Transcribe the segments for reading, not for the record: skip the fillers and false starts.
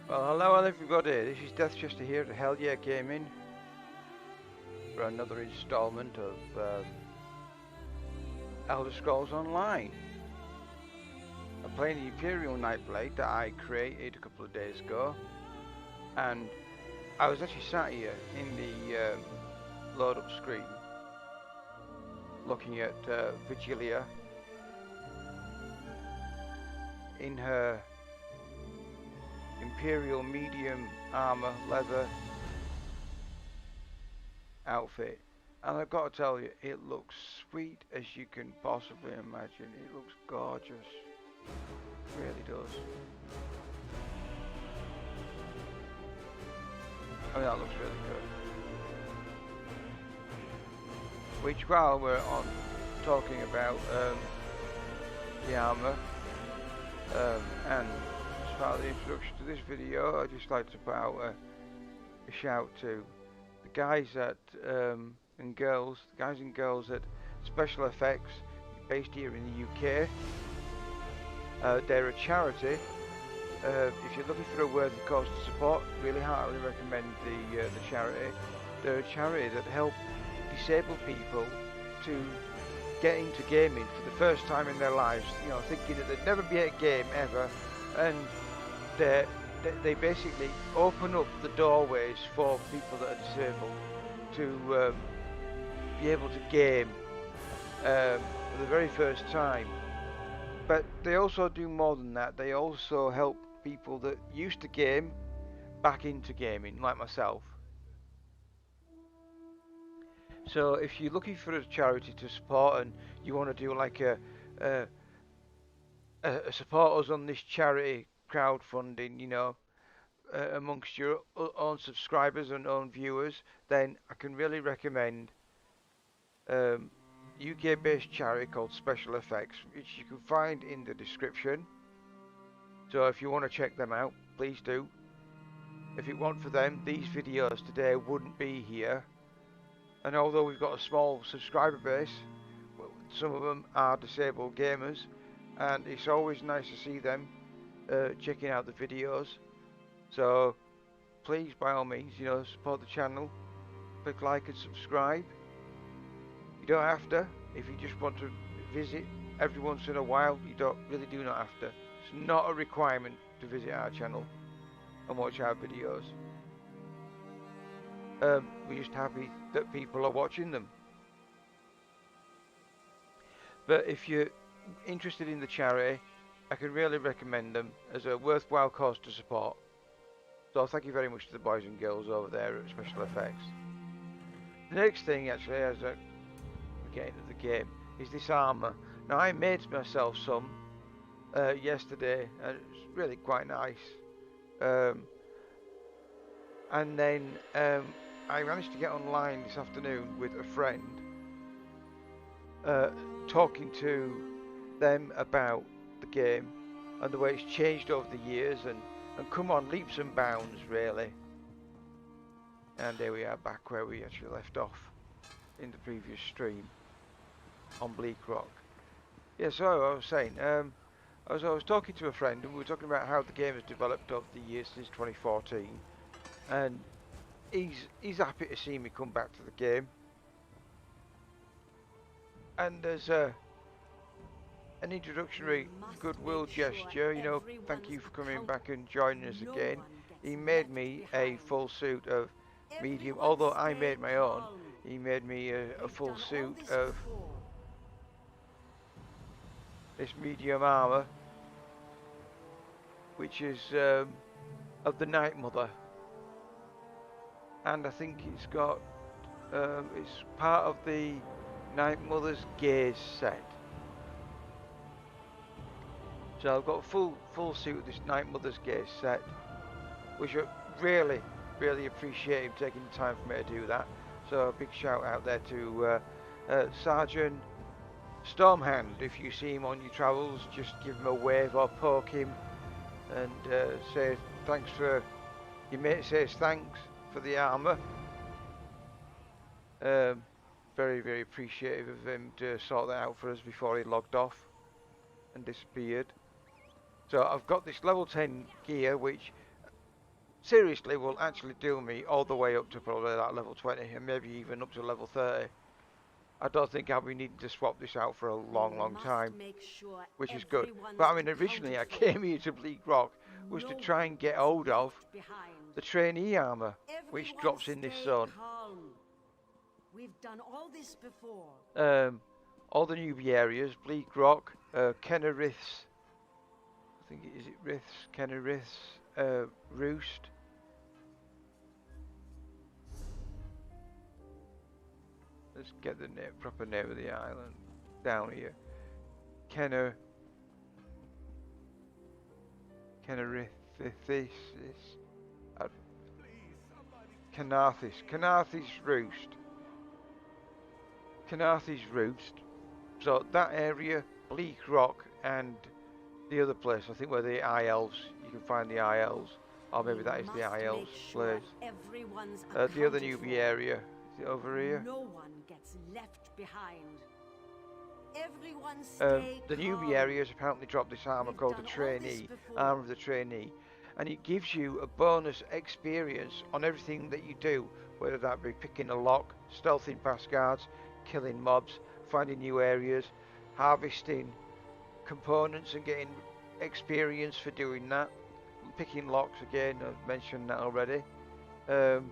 Well, hello everybody, this is Deathchester here at Hyel Yeh Gaming for another installment of Elder Scrolls Online. I'm playing the Imperial Nightblade that I created a couple of days ago, and I was actually sat here in the load up screen looking at Vigilia in her Imperial medium armor leather outfit, and I've got to tell you, it looks sweet as you can possibly imagine. It looks gorgeous, it really does. I mean, that looks really good. Which, while we're on talking about the armor, and as part of the introduction to this video, I'd just like to put out a shout to the guys at and girls, the guys and girls at Special Effects, based here in the UK. They're a charity. If you're looking for a worthy cause to support, really heartily recommend the charity. They're a charity that help disabled people to get into gaming for the first time in their lives. You know, thinking that they'd never be at a game ever, and they basically open up the doorways for people that are disabled to be able to game for the very first time. But they also do more than that. They also help people that used to game back into gaming, like myself. So if you're looking for a charity to support and you want to do like a support us on this charity crowdfunding, you know, amongst your own subscribers and own viewers, then I can really recommend UK-based charity called Special Effects, which you can find in the description. So if you want to check them out, please do. If it weren't for them, these videos today wouldn't be here. And although we've got a small subscriber base, well, some of them are disabled gamers, and it's always nice to see them checking out the videos. So please, by all means, you know, support the channel. Click like and subscribe. You don't have to. If you just want to visit every once in a while, you do not have to. It's not a requirement to visit our channel and watch our videos. We're just happy that people are watching them. But if you're interested in the charity, I can really recommend them as a worthwhile cause to support. So thank you very much to the boys and girls over there at Special Effects. The next thing, actually, as I get into the game, is this armour. Now, I made myself some yesterday, and it's really quite nice. And then I managed to get online this afternoon with a friend, talking to them about the game and the way it's changed over the years, and come on leaps and bounds, really. And there we are, back where we actually left off in the previous stream on Bleak Rock. Yeah, so I was saying, I was talking to a friend, and we were talking about how the game has developed over the years since 2014, and he's happy to see me come back to the game. And there's an introductory goodwill gesture, you know, thank you for coming back and joining us again. He made me a full suit of medium, although I made my own. He made me a full suit of this medium armor, which is of the Night Mother, and I think it's got it's part of the Night Mother's gaze set. So I've got a full suit of this Night Mother's gaze set, which I really appreciate him taking the time for me to do that. So a big shout out there to Sergeant Stormhand. If you see him on your travels, just give him a wave or poke him and say thanks for, your mate says thanks for the armour. Very appreciative of him to sort that out for us before he logged off and disappeared. So I've got this level 10 gear, which seriously will actually do me all the way up to probably that level 20 and maybe even up to level 30. I don't think I'll be needing to swap this out for a long time, which is good. But I mean, originally I came here to Bleak Rock was to try and get hold of the trainee armor, which drops in this zone. We've done all this before. All the newbie areas, Bleak Rock, Kenneriths, I think is it Riths, Kenneriths, Roost. Let's get the proper name of the island down here. Kennerithis, Canarthis Roost. Canarthis Roost. So that area, Bleak Rock, and the other place, I think where the Eye Elves, you can find the Eye Elves, or maybe that is the Eye Elves place. The other newbie area, is it over here? No one gets left behind. The newbie areas apparently drop this armor called the trainee, armor of the trainee, and it gives you a bonus experience on everything that you do, whether that be picking a lock, stealthing past guards, killing mobs, finding new areas, harvesting components and getting experience for doing that, picking locks again, I've mentioned that already. And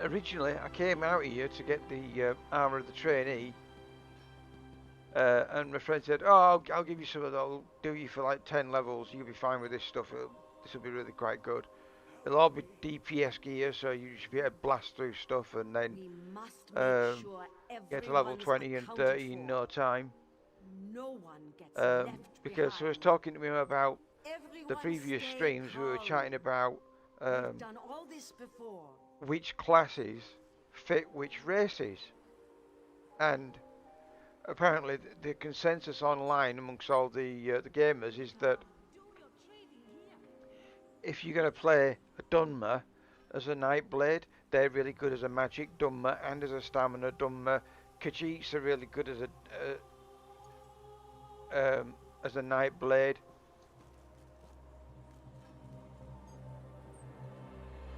originally I came out here to get the armor of the trainee, and my friend said, oh, I'll give you some of that, I'll do you for like 10 levels, you'll be fine with this stuff, this will be really quite good. It'll all be DPS gear, so you should be able to blast through stuff and then get to level 20 and 30 in no time. Because I was talking to him about the previous streams, we were chatting about which classes fit which races, and apparently the consensus online amongst all the gamers is that if you're going to play a Dunmer as a Nightblade, they're really good as a magic Dunmer and as a stamina Dunmer. Khajiits are really good as a Nightblade.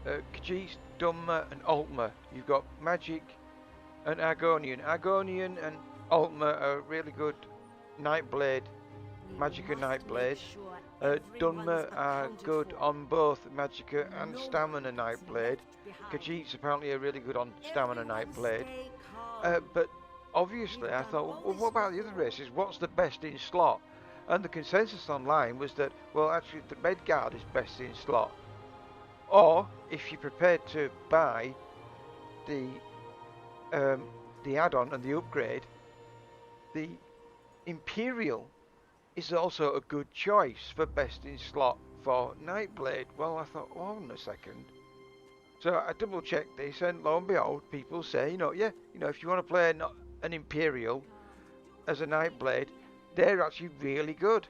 Khajiits, Dunmer and Altmer. You've got magic and Argonian. Argonian and Altmer are really good Nightblade, Magicka Nightblade. Dunmer are good on both Magicka and Stamina Nightblade. Khajiits apparently are really good on Stamina Nightblade. But obviously I thought, well, what about the other races? What's the best in slot? And the consensus online was that, well, actually the Medguard is best in slot. Or, if you're prepared to buy the add-on and the upgrade, the Imperial is also a good choice for best in slot for Nightblade. Well, I thought, hold on a second. So I double checked this, and lo and behold, people say, if you want to play an Imperial as a Nightblade, they're actually really good.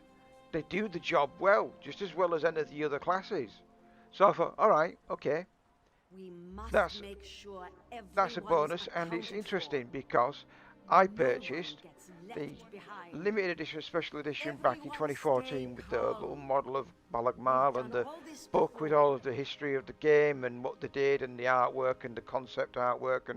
They do the job well, just as well as any of the other classes. So I thought, alright, okay. That's a bonus, and it's interesting because I purchased the limited edition, special edition back in 2014 with the little model of Balagmal and the book with all of the history of the game and what they did and the artwork and the concept artwork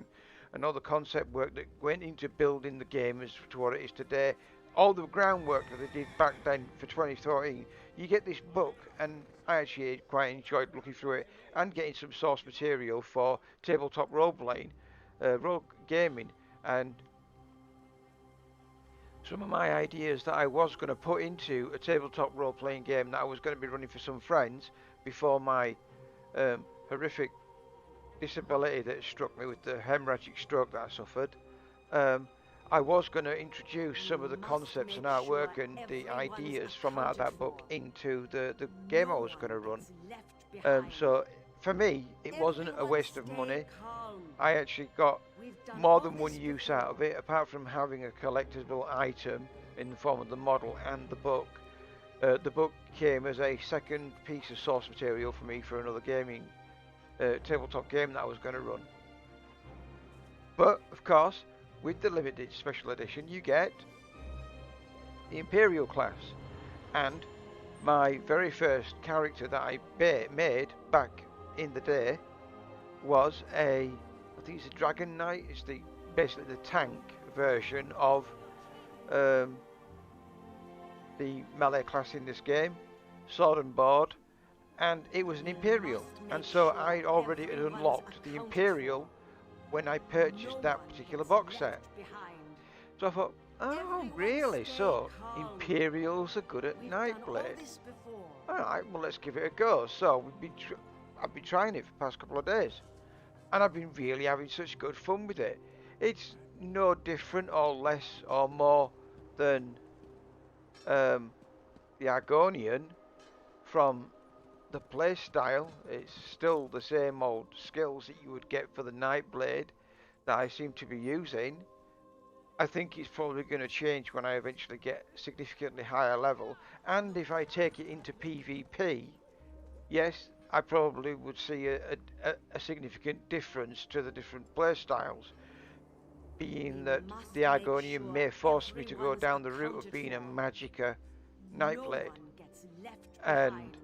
and all the concept work that went into building the game as to what it is today. All the groundwork that they did back then for 2014. You get this book, and I actually quite enjoyed looking through it and getting some source material for tabletop role-playing, role gaming, and some of my ideas that I was going to put into a tabletop role-playing game that I was going to be running for some friends before my horrific disability that struck me with the hemorrhagic stroke that I suffered. I was going to introduce some of the concepts and artwork and the ideas from out of that book into the game I was going to run. So for me, it wasn't a waste of money. I actually got more than one use out of it, apart from having a collectible item in the form of the model and the book. The book came as a second piece of source material for me for another gaming tabletop game that I was going to run. But of course, with the limited special edition, you get the Imperial class, and My very first character that I made back in the day was I think it's a Dragon Knight. It's basically the tank version of um, the melee class in this game, sword and board, and it was an Imperial. And so I already had unlocked the Imperial when I purchased that particular box set. So I thought, oh really? So Imperials are good at Nightblade. Alright, well let's give it a go. So I've been trying it for the past couple of days, and I've been really having such good fun with it. It's no different or less or more than the Argonian from the playstyle. It's still the same old skills that you would get for the Nightblade that I seem to be using. I think it's probably going to change when I eventually get significantly higher level, and if I take it into PvP, yes, I probably would see a significant difference to the different playstyles, being that the Argonian may force me to go down the route of being a Magicka Nightblade, and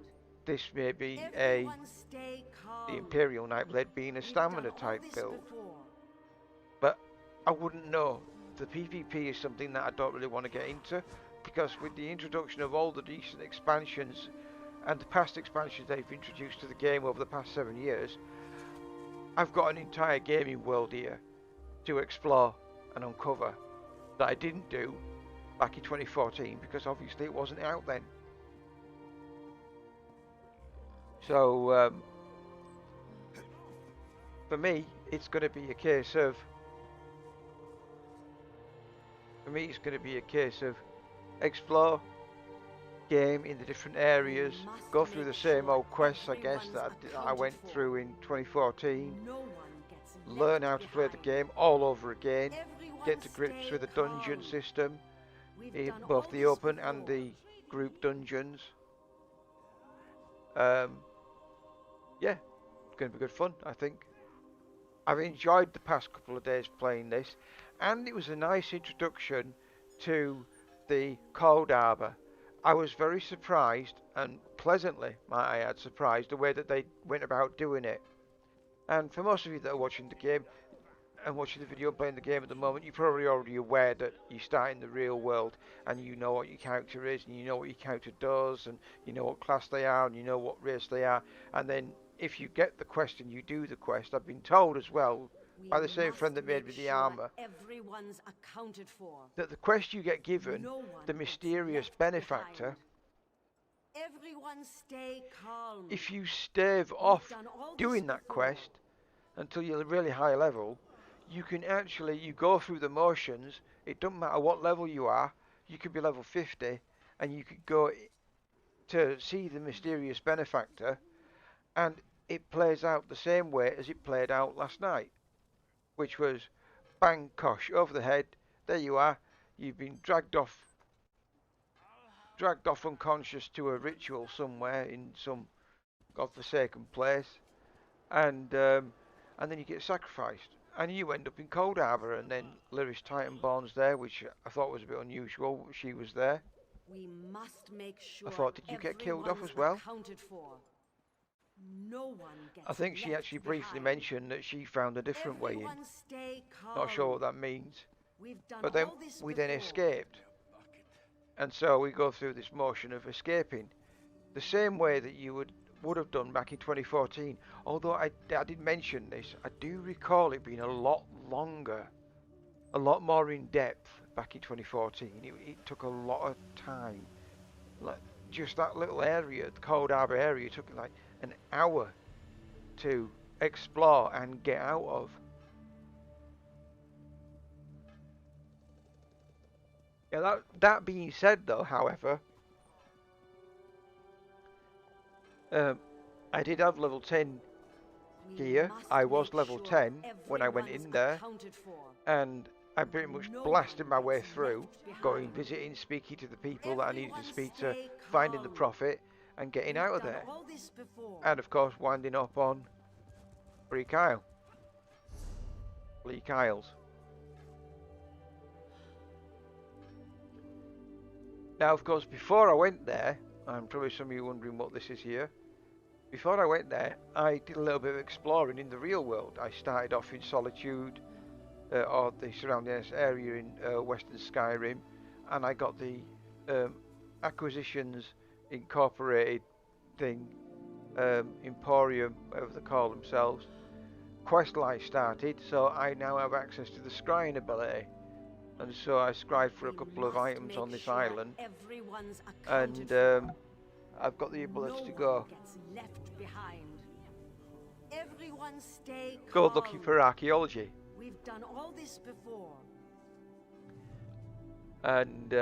this may be the Imperial Nightblade being a stamina type build. But I wouldn't know. The PvP is something that I don't really want to get into, because with the introduction of all the decent expansions and the past expansions they've introduced to the game over the past 7 years, I've got an entire gaming world here to explore and uncover that I didn't do back in 2014, because obviously it wasn't out then. So for me it's going to be a case of explore, game in the different areas, go through the same old quests, I guess, that I went through in 2014, learn how to play the game all over again, get to grips with the dungeon system, in both the open and the group dungeons. Yeah, it's going to be good fun, I think. I've enjoyed the past couple of days playing this, and it was a nice introduction to the Cold Harbour. I was very surprised, and pleasantly, might I add, surprised the way that they went about doing it. And for most of you that are watching the game and watching the video playing the game at the moment, you're probably already aware that you start in the real world and you know what your character is, and you know what your character does, and you know what class they are, and you know what race they are, and then if you get the quest and you do the quest, I've been told as well by the same friend that made me the armor, everyone's accounted for. that the quest you get given, the mysterious benefactor, Everyone stay calm. if you stave off doing that quest until you're really high level, you can actually, you go through the motions, it doesn't matter what level you are, you could be level 50, and you could go to see the mysterious benefactor, and it plays out the same way as it played out last night, which was bang, kosh, over the head, there you are, you've been dragged off unconscious to a ritual somewhere in some godforsaken place, and then you get sacrificed, and you end up in Cold Harbour, and then Lyris Titanborn's there, which I thought was a bit unusual. She was there. We must make sure I thought, did you get killed off as well? No one gets I think she actually briefly mentioned that she found a different way in. Stay calm. Not sure what that means. But then we then escaped. And so we go through this motion of escaping, the same way that you would have done back in 2014. Although I did mention this, I do recall it being a lot longer, a lot more in depth back in 2014. It took a lot of time. Like just that little area, the Cold Harbour area, took like an hour to explore and get out of. Yeah, that being said though, however, I did have level 10 gear. I was level 10 when I went in there, and I pretty much blasted my way through, going, visiting, speaking to the people that I needed to speak to, finding the prophet, and getting out of there. And of course, winding up on Bleak Isles. Now, of course, before I went there, And probably some of you wondering what this is here. Before I went there, I did a little bit of exploring in the real world. I started off in Solitude, or the surrounding area in Western Skyrim, and I got the Acquisitions Incorporated thing, Emporium, whatever they call themselves. Questline started, so I now have access to the scrying ability, and so I scryed for a couple of items on this island, and I've got the ability to go looking for archaeology. We've done all this before. And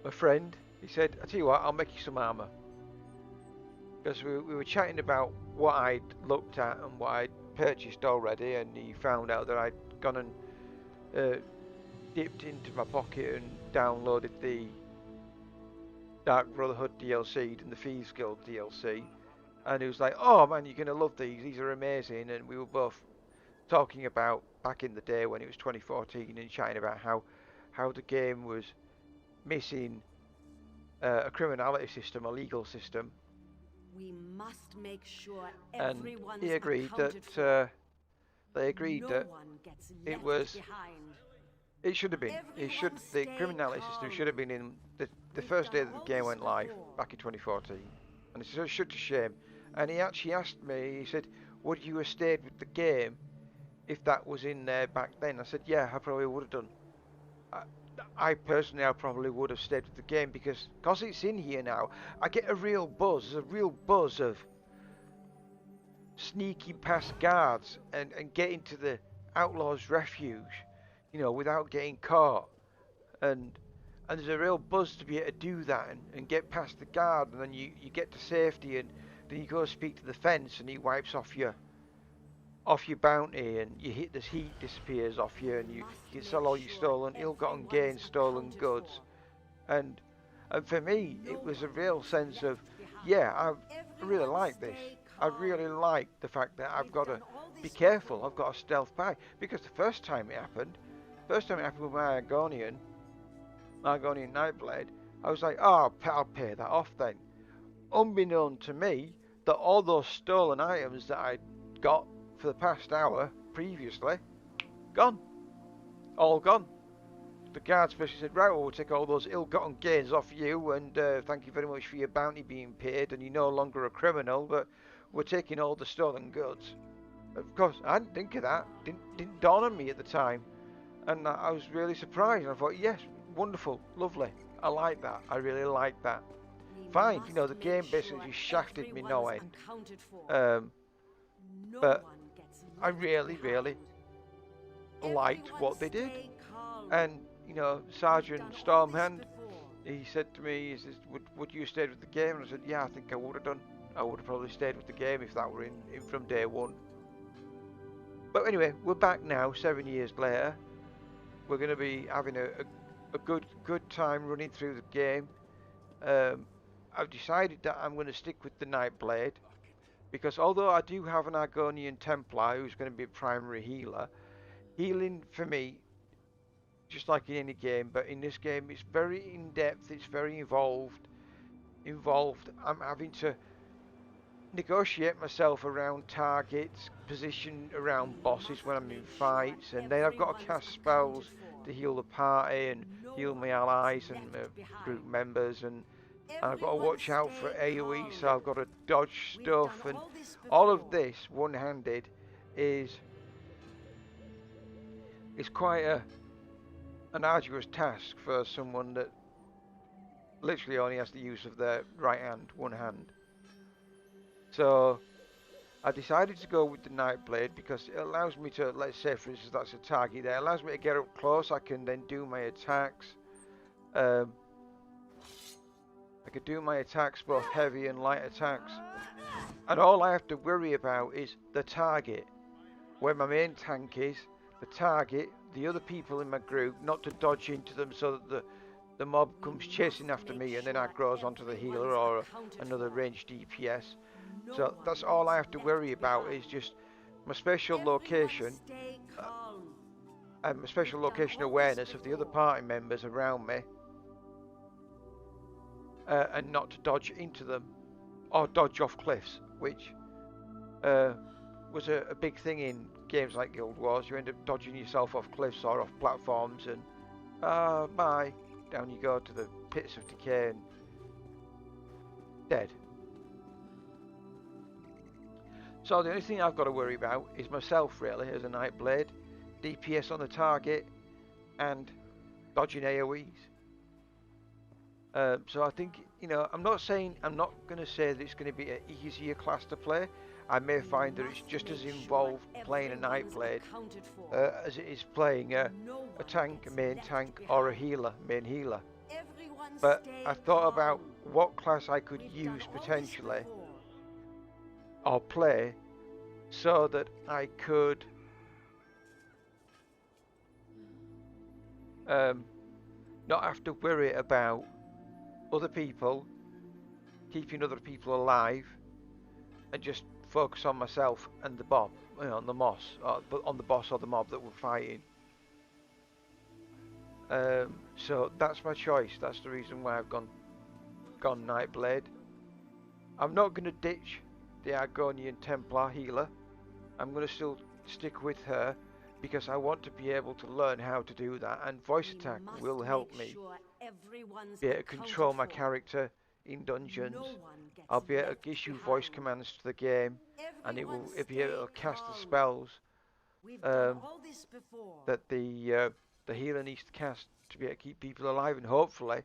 my friend, he said, I tell you what, I'll make you some armour. Because we were chatting about what I'd looked at and what I'd purchased already, and he found out that I'd gone and dipped into my pocket and downloaded the Dark Brotherhood DLC and the Thieves Guild DLC. And he was like, oh man, you're going to love these are amazing. And we were both talking about back in the day when it was 2014 and chatting about how the game was missing a criminality system, a legal system. We must make sure And everyone's he agreed accounted that for. they agreed No that one gets it left was behind. it should have been the criminality system should have been in the first day that the game went live back in 2014, and it's such a shame. And he actually asked me, he said, would you have stayed with the game if that was in there back then? I said, yeah, I probably would have done. I personally, I probably would have stayed with the game because it's in here now. I get a real buzz of sneaking past guards and getting to the Outlaws' Refuge, you know, without getting caught. And there's a real buzz to be able to do that and get past the guard, and then you get to safety, and then you go speak to the fence and he wipes off your bounty, and you hit this heat disappears off you, and you can sell all your stolen, ill-gotten gains, stolen goods. And for me, it was a real sense of, yeah, I really like this. I really like the fact that I've got to be careful. I've got to stealth by, because the first time it happened with my Argonian Nightblade, I was like, oh, I'll pay that off then. Unbeknown to me, that all those stolen items that I got for the past hour previously, gone. All gone. The guards basically said, right, well, we'll take all those ill-gotten gains off you, and thank you very much for your bounty being paid, and you're no longer a criminal, but we're taking all the stolen goods. Of course, I didn't think of that. Didn't dawn on me at the time. And I was really surprised. I thought, yes, wonderful, lovely. I like that. I really like that. Fine, you know, the game basically just shafted me no end. But I really, really liked what they did. And, you know, Sergeant Stormhand, he said to me, he says, would you have stayed with the game? And I said, yeah, I think I would have done. I would have probably stayed with the game if that were in from day one. But anyway, we're back now, 7 years later. We're going to be having a good time running through the game. I've decided that I'm going to stick with the Nightblade, because although I do have an Argonian Templar who's going to be a primary healer, healing for me, just like in any game, but in this game it's very in-depth, it's very involved. I'm having to negotiate myself around targets, position around bosses when I'm in fights, and then I've got to cast spells to heal the party and heal my allies and group members, and I've got to watch out for AoE, so I've got to dodge stuff, and all of this one-handed is quite an arduous task for someone that literally only has the use of their right hand, one hand. So I decided to go with the Nightblade because it allows me to, let's say for instance that's a target there, it allows me to get up close. I can then do my attacks. I could do my attacks, both heavy and light attacks, and all I have to worry about is the target, where my main tank is, the target, the other people in my group, not to dodge into them so that the mob comes chasing after me and then I grows onto the healer or another ranged DPS. So that's all I have to worry about, is just my spatial location and my spatial location awareness of the other party members around me, and not to dodge into them or dodge off cliffs, which was a big thing in games like Guild Wars. You end up dodging yourself off cliffs or off platforms, and bye, down you go to the pits of decay and dead. So the only thing I've got to worry about is myself, really, as a Nightblade, DPS on the target, and dodging AoEs. So I think, you know, I'm not going to say that it's going to be an easier class to play. I may find that it's just as involved playing a Nightblade as it is playing a tank, a main tank, or a healer, main healer. But I thought about what class I could use potentially or play so that I could not have to worry about other people, keeping other people alive, and just focus on myself and the mob, you know, on the boss, or the mob that we're fighting. So that's my choice. That's the reason why I've gone Nightblade. I'm not going to ditch the Argonian Templar healer. I'm going to still stick with her because I want to be able to learn how to do that, and voice attack will help me be able to control my character in dungeons. I'll be able to issue voice commands to the game, and it'll be able to cast the spells that the healer needs to cast to be able to keep people alive, and hopefully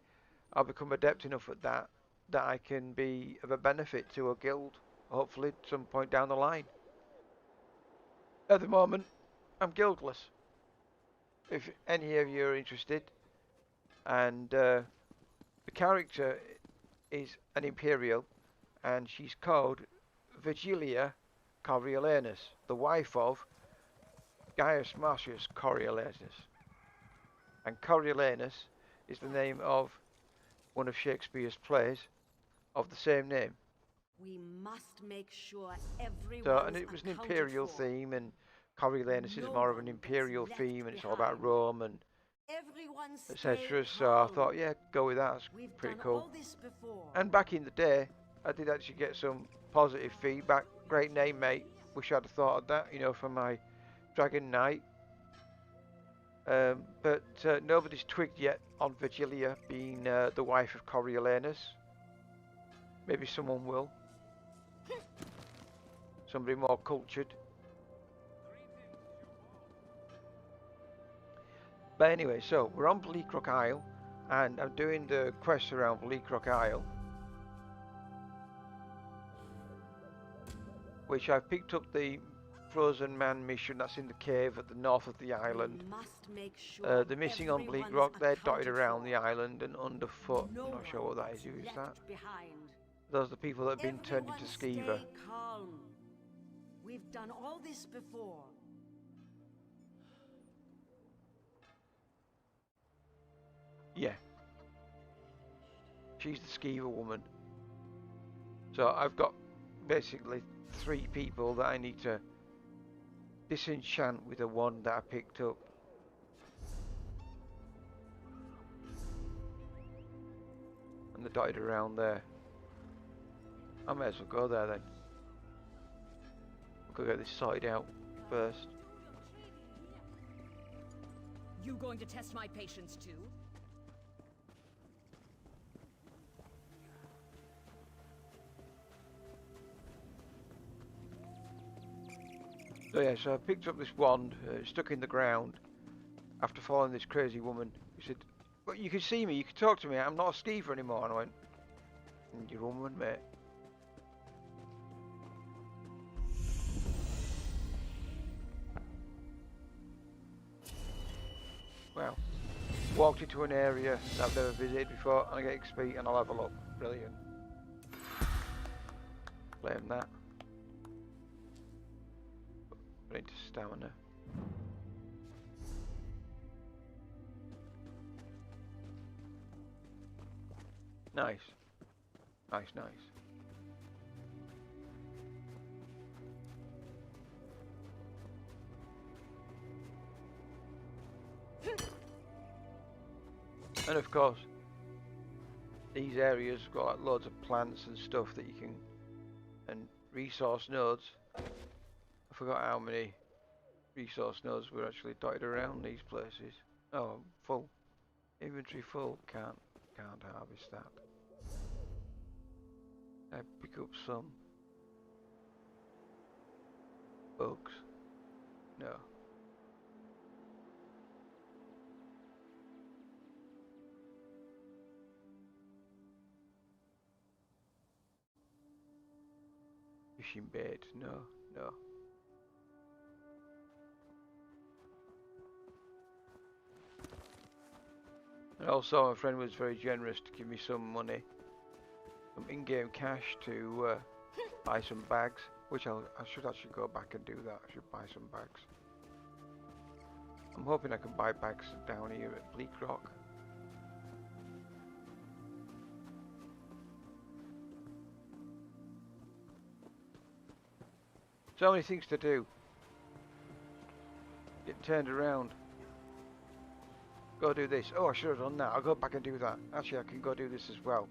I'll become adept enough at that I can be of a benefit to a guild, hopefully at some point down the line. At the moment, I'm guildless, if any of you are interested, and the character is an Imperial, and she's called Hyel Yeh, the wife of Gaius Marcius Coriolanus. And Coriolanus is the name of one of Shakespeare's plays of the same name. We must make sure everyone. So, and it was an Imperial theme, and Coriolanus is more of an Imperial theme, and it's all about Rome and etc. So I thought, yeah, go with that. That's pretty cool. And back in the day, I did actually get some positive feedback. Great name, mate. Wish I'd have thought of that, you know, for my Dragon Knight. But nobody's twigged yet on Virgilia being the wife of Coriolanus. Maybe someone will. Somebody more cultured. But anyway, so we're on Bleakrock Isle, and I'm doing the quest around Bleakrock Isle, which I've picked up the Frozen Man mission that's in the cave at the north of the island. The missing on Bleakrock, they're dotted around the island and underfoot. I'm not sure what that is. Who is that? Those are the people that have been turned into Skeever. We've done all this before. Yeah. She's the Skeever woman. So I've got basically 3 people that I need to disenchant with the one that I picked up. And they're dotted around there. I may as well go there then. We'll go get this sorted out first. You going to test my patience too? So yeah, so I picked up this wand, stuck in the ground, after following this crazy woman who said, well, you can see me, you can talk to me, I'm not a Skeever anymore. And I went, you're a woman, mate. Well, walked into an area that I've never visited before, and I get XP and I'll have a look. Brilliant. Blame that. Into stamina. Nice. Nice, nice. And of course, these areas have got like loads of plants and stuff that you can, and resource nodes. I forgot how many resource nodes were actually dotted around these places. Oh, full. Inventory full. Can't harvest that. I pick up some bugs. No. Fishing bait. No. No. And also, my friend was very generous to give me some money, some in-game cash to buy some bags, which I should actually go back and do that. I should buy some bags. I'm hoping I can buy bags down here at Bleak Rock. So many things to do. Get turned around. Go do this. Oh, I should have done that. I'll go back and do that. Actually, I can go do this as well.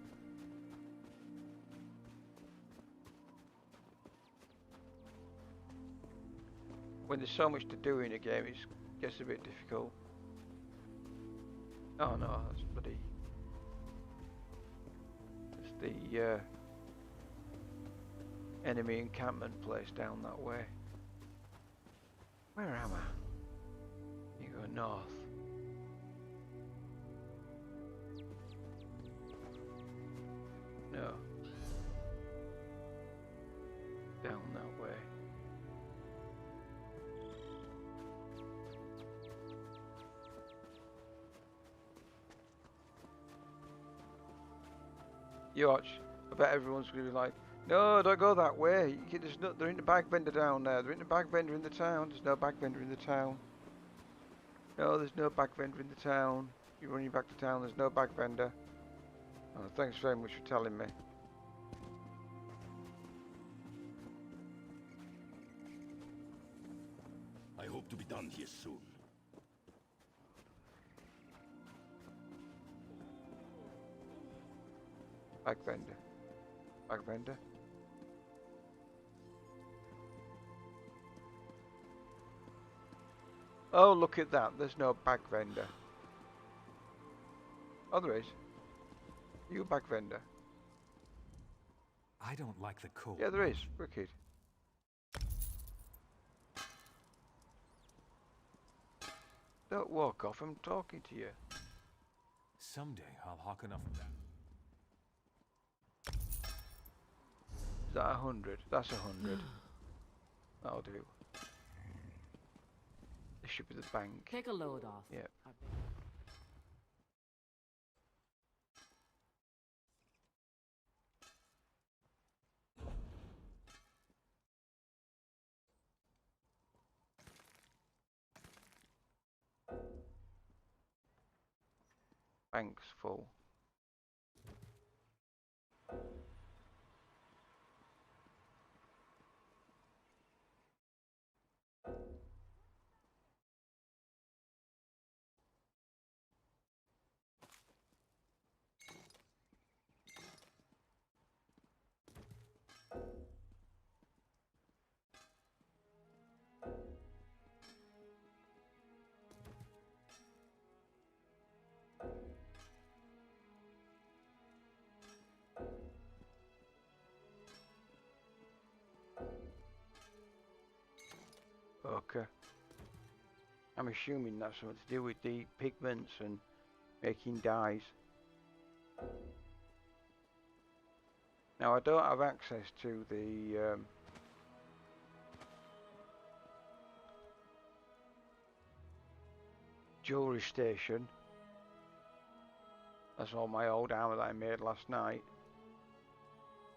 When there's so much to do in a game, it gets a bit difficult. Oh no, that's bloody... It's the enemy encampment place down that way. Where am I? You go north. No. Down that way. You watch. I bet everyone's going to be like, no, don't go that way. There's no, they're in the bag vendor down there. They're in the bag vendor in the town. There's no bag vendor in the town. No, there's no bag vendor in the town. You're running back to town. There's no bag vendor. Oh, thanks very much for telling me. I hope to be done here soon. Bag vendor. Bag vendor. Oh, look at that. There's no bag vendor. Oh, there is. You a bag vendor? I don't like the cold. Yeah, there is. Wicked. Don't walk off. I'm talking to you. Someday I'll hawk enough of that. Is that 100? That's 100. That'll do. This should be the bank. Take a load off. Yep. Bank's full. Okay. I'm assuming that's something to do with the pigments and making dyes. Now I don't have access to the jewellery station. That's all my old armour that I made last night.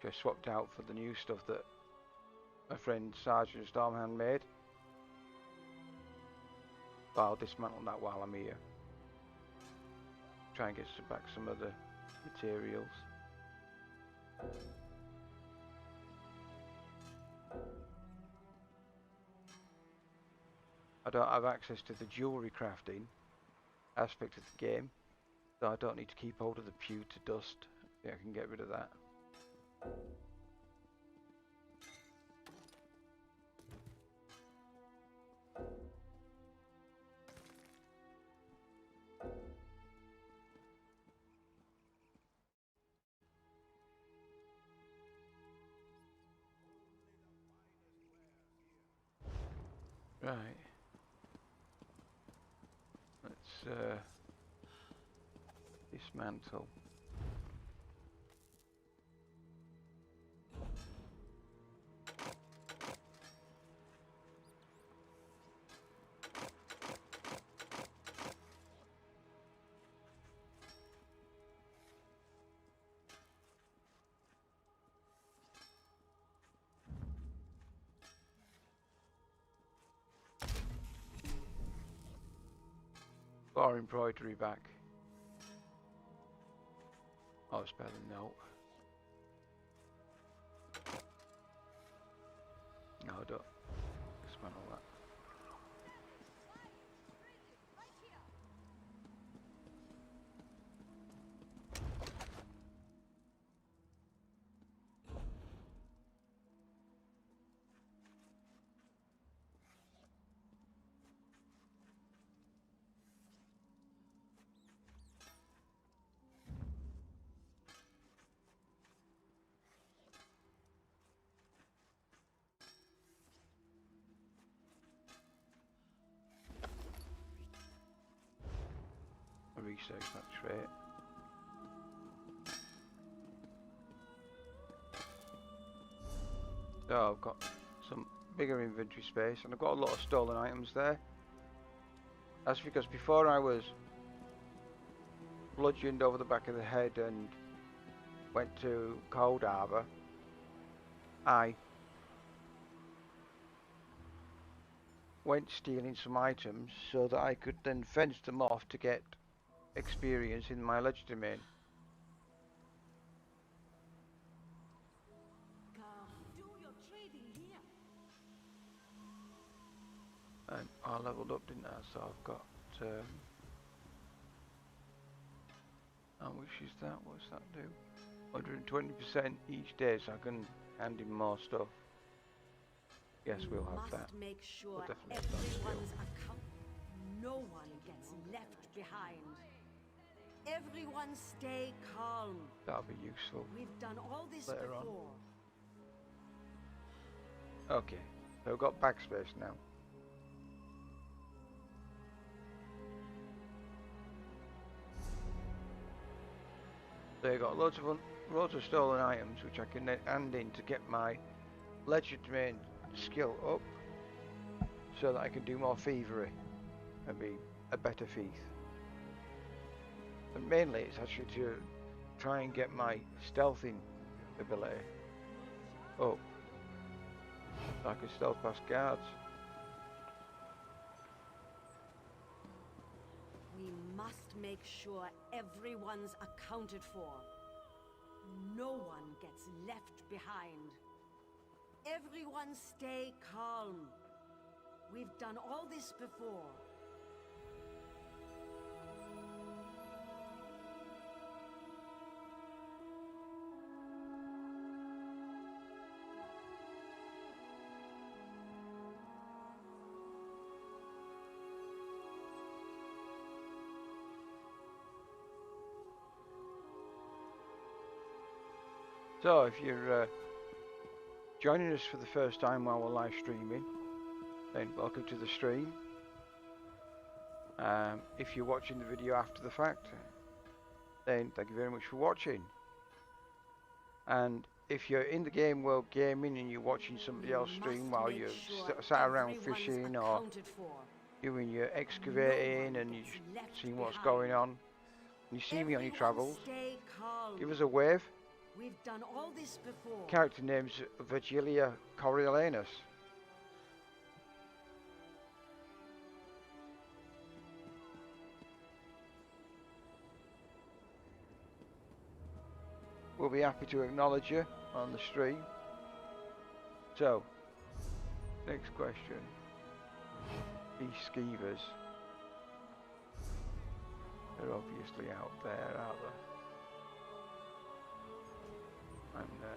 Which I swapped out for the new stuff that my friend Sergeant Stormhand made. But I'll dismantle that while I'm here. Try and get back some of the materials. I don't have access to the jewellery crafting aspect of the game, so I don't need to keep hold of the pewter dust Yeah, I can get rid of that. Right. Let's dismantle. Bar embroidery back. Oh, it's better than no. No, I don't. Dismantle that. Research that trait. So I've got some bigger inventory space and I've got a lot of stolen items there. That's because before I was bludgeoned over the back of the head and went to Cold Harbour, I went stealing some items so that I could then fence them off to get experience in my ledge domain. Do your trading here. And I leveled up, didn't I? So I've got how much is that? What's that do? 120% each day, so I can hand him more stuff. Yes, we'll have that. Must make sure We'll definitely have that skill. everyone's account. No one gets left behind. Everyone stay calm. That'll be useful. We've done all this Later on. before. Okay, so we've got backspace now. So you've got loads of stolen items which I can then hand in to get my ledger domain skill up, so that I can do more thievery and be a better thief. And mainly it's actually to try and get my stealthing ability up, so I can stealth past guards. We must make sure everyone's accounted for. No one gets left behind. Everyone stay calm. We've done all this before. So if you're joining us for the first time while we're live streaming, then welcome to the stream. If you're watching the video after the fact, then thank you very much for watching. And if you're in the game world gaming and you're watching somebody else stream while you're sat around fishing or doing your excavating and you're seeing what's going on, and you see me on your travels, give us a wave. We've done all this before. Character name's Virgilia Coriolanus. We'll be happy to acknowledge you on the stream. So, next question. These skeevers, they're obviously out there, aren't they? I'm there.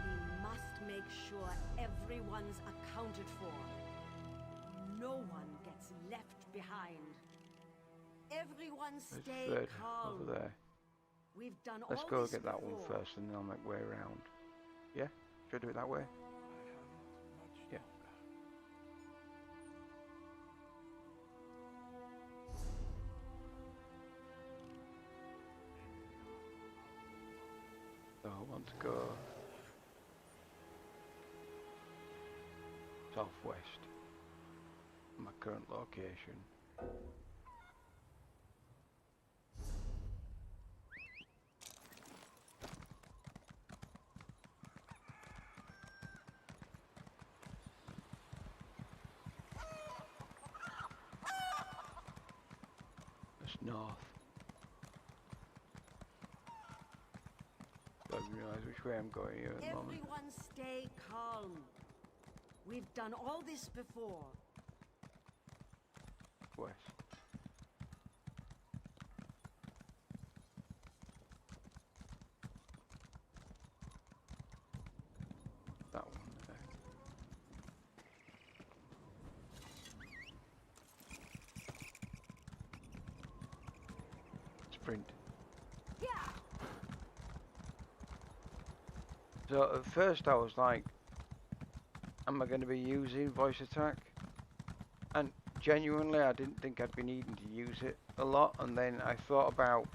We must make sure everyone's accounted for. No one gets left behind. Everyone There's stay a third calm. over there. We've done Let's all go this get that one before. first and then I'll make way around. Yeah? Should I do it that way? Yeah. So I want to go southwest. My current location. That's north. I realise which way I'm going here at the moment. Everyone stay calm. We've done all this before. West. That one there. Sprint. Yeah. So at first I was like, am I going to be using voice attack? And genuinely I didn't think I'd be needing to use it a lot, and then I thought about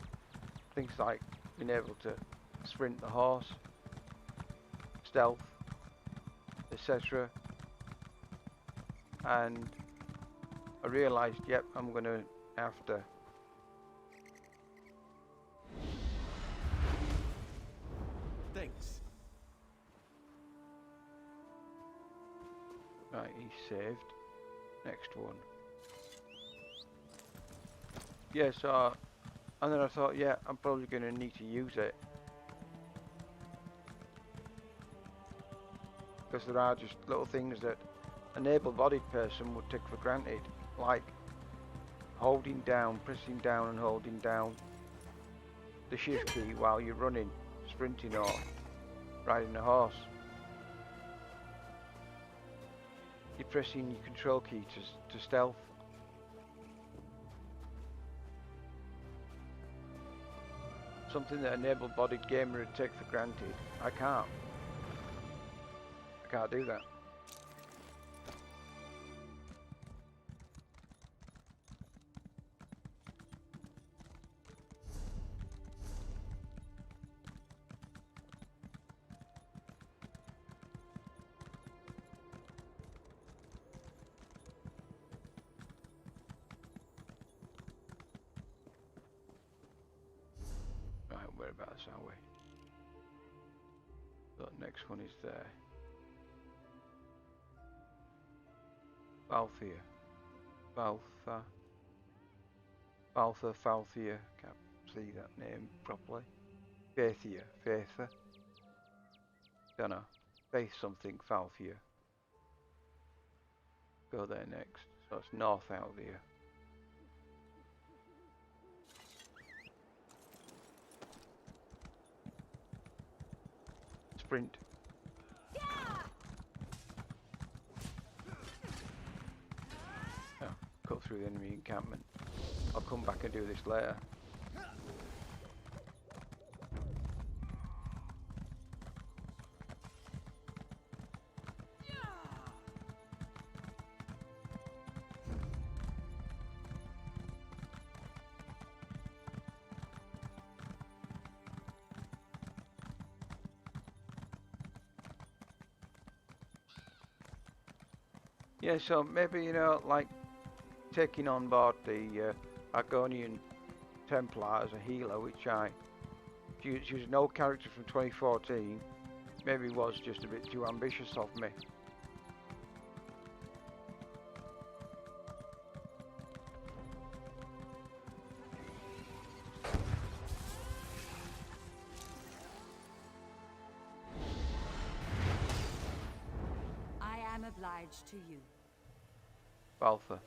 things like being able to sprint the horse, stealth, etc. And I realised, yep, I'm going to have to Thanks. Right, he's saved. Next one. Yeah, so, and then I thought, yeah, I'm probably going to need to use it. Because there are just little things that an able-bodied person would take for granted, like holding down, pressing down and holding down the shift key while you're running, sprinting or riding a horse. You're pressing your control key to stealth. Something that an able-bodied gamer would take for granted. I can't do that. Right, whereabouts are we? The next one is there. Balthia. Falthia. Can't see that name properly. Faitha. Dunno. Faith something, Falthia. Go there next. So it's north out there. Sprint. Oh, cut through the enemy encampment. I'll come back and do this later. Yeah, so maybe, you know, like taking on board the Argonian Templar as a healer, which she was an old character from 2014, maybe was just a bit too ambitious of me. I am obliged to you. Baltha.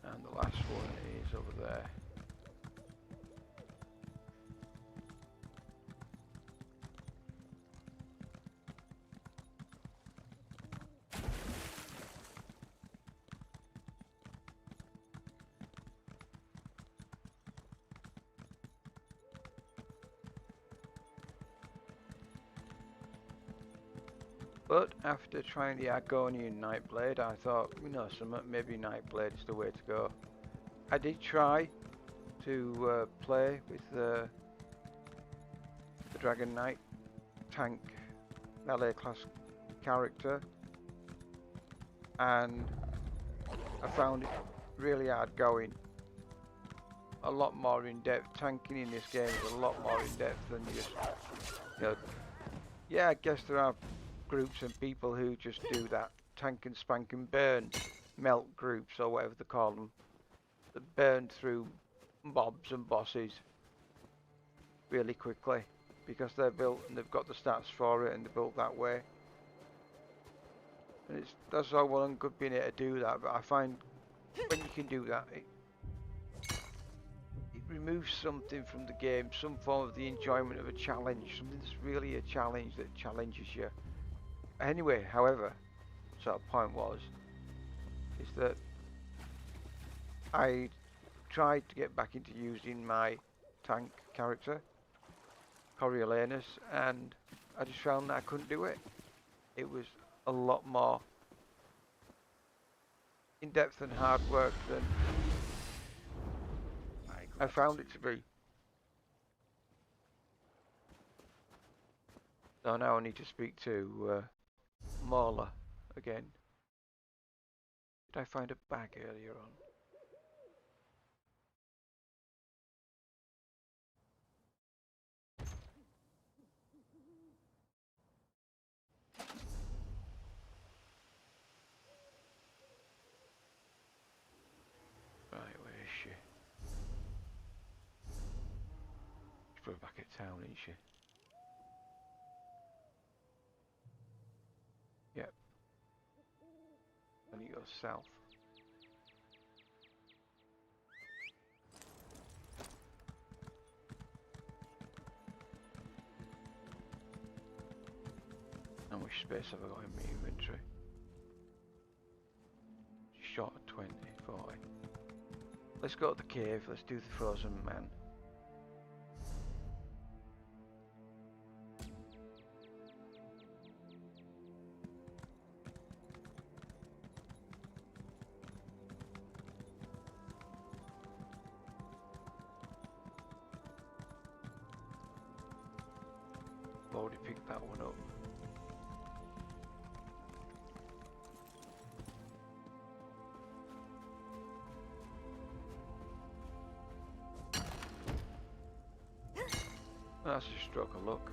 And the last one is over there. But after trying the Argonian Nightblade, I thought, you know, maybe Nightblade is the way to go. I did try to play with the Dragon Knight tank melee class character, and I found it really hard going. A lot more in depth. Tanking in this game is a lot more in depth than just, you know. Yeah, I guess there are groups and people who just do that tank and spank and burn melt groups or whatever they call them, that burn through mobs and bosses really quickly because they're built and they've got the stats for it and they're built that way. And that's all well and good being able to do that, but I find when you can do that, it removes something from the game, some form of the enjoyment of a challenge, something that's really a challenge that challenges you. Anyway, however, so the point is that I tried to get back into using my tank character, Coriolanus, and I just found that I couldn't do it. It was a lot more in-depth and hard work than I found it to be. So now I need to speak to Marla again. Did I find a bag earlier on? Right, where is she? She's probably back at town, isn't she? Yep. And you go south. How much space have I got in my inventory? Shot at 20, 40. Let's go to the cave, let's do the frozen man. Already picked that one up. That's a stroke of luck.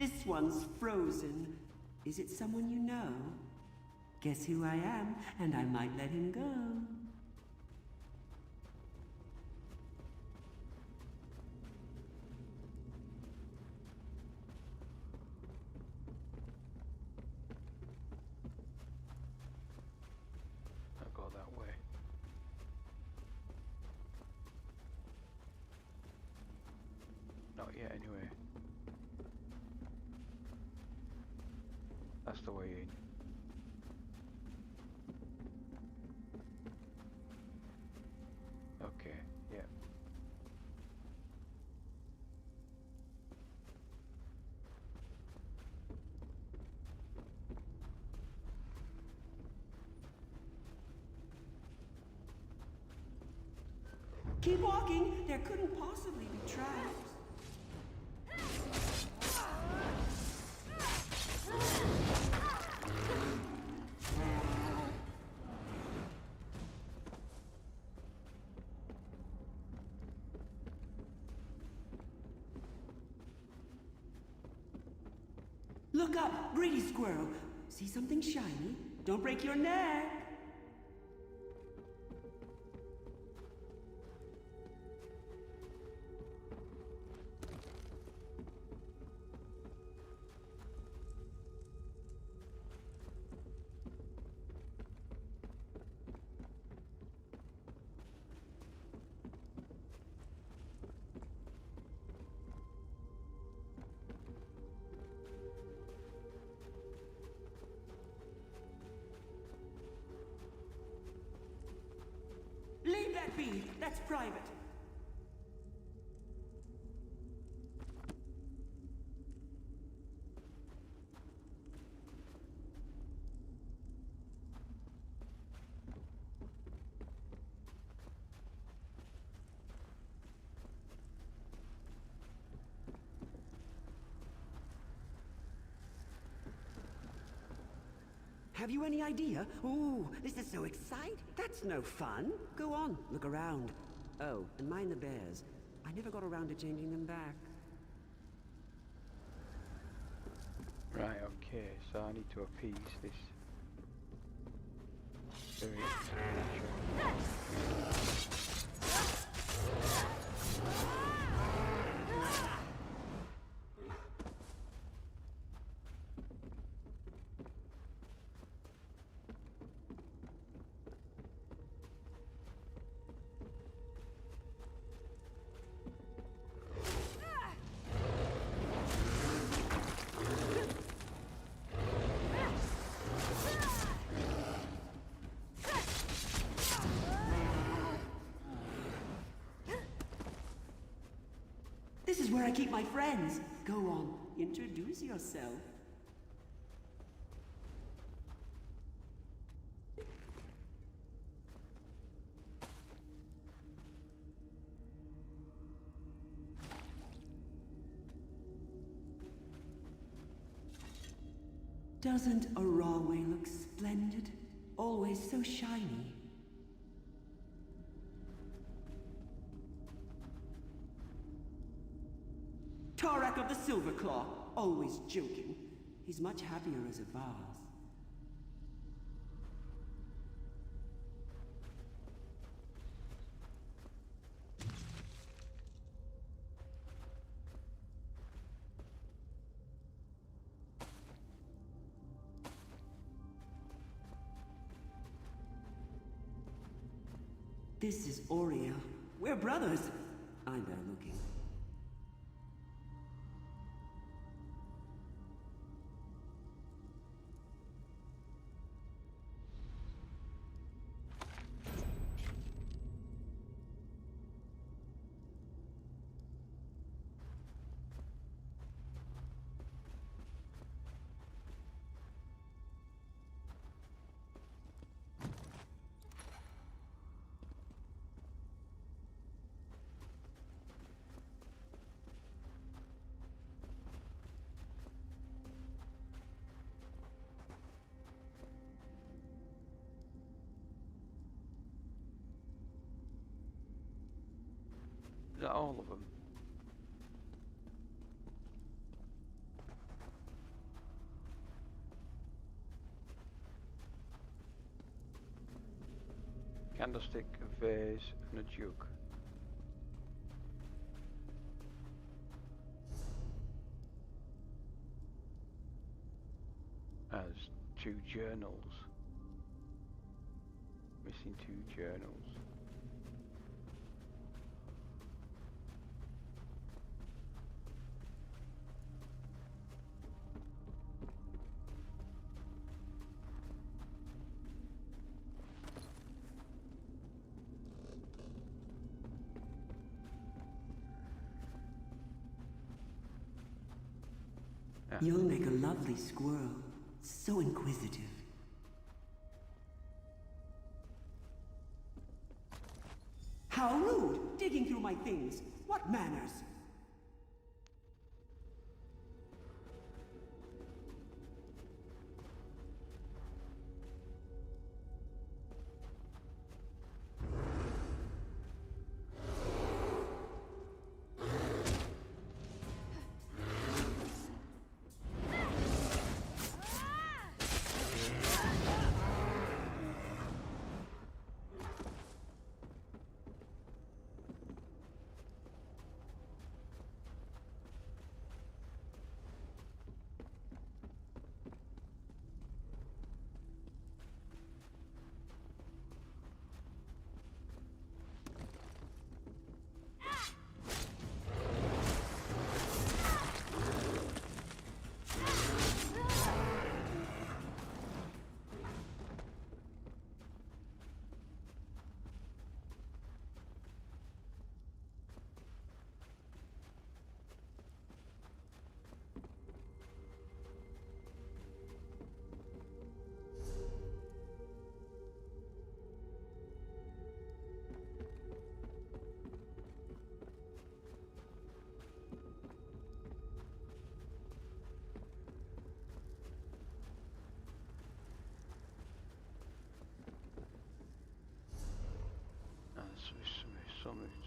This one's frozen. Is it someone you know? Guess who I am, and I might let him go. I'll go that way. Not yet, anyway. Okay, yeah. Keep walking. There couldn't possibly be traps. Look up, greedy squirrel. See something shiny? Don't break your neck. Leave that be. That's private. Have you any idea? Ooh, this is so exciting. That's no fun. Go on, look around. Oh, and mind the bears. I never got around to changing them back. Right, okay, so I need to appease this very This is where I keep my friends. Go on, introduce yourself. Doesn't a railway look splendid? Always so shiny. Tarak of the Silver Claw, always joking. He's much happier as a vase. This is Oriel. We're brothers. I'm better looking. Is that all of them? Candlestick, a vase, and a jug. As 2 journals. Missing 2 journals. You'll make a lovely squirrel. So inquisitive. How rude! Digging through my things. What manners?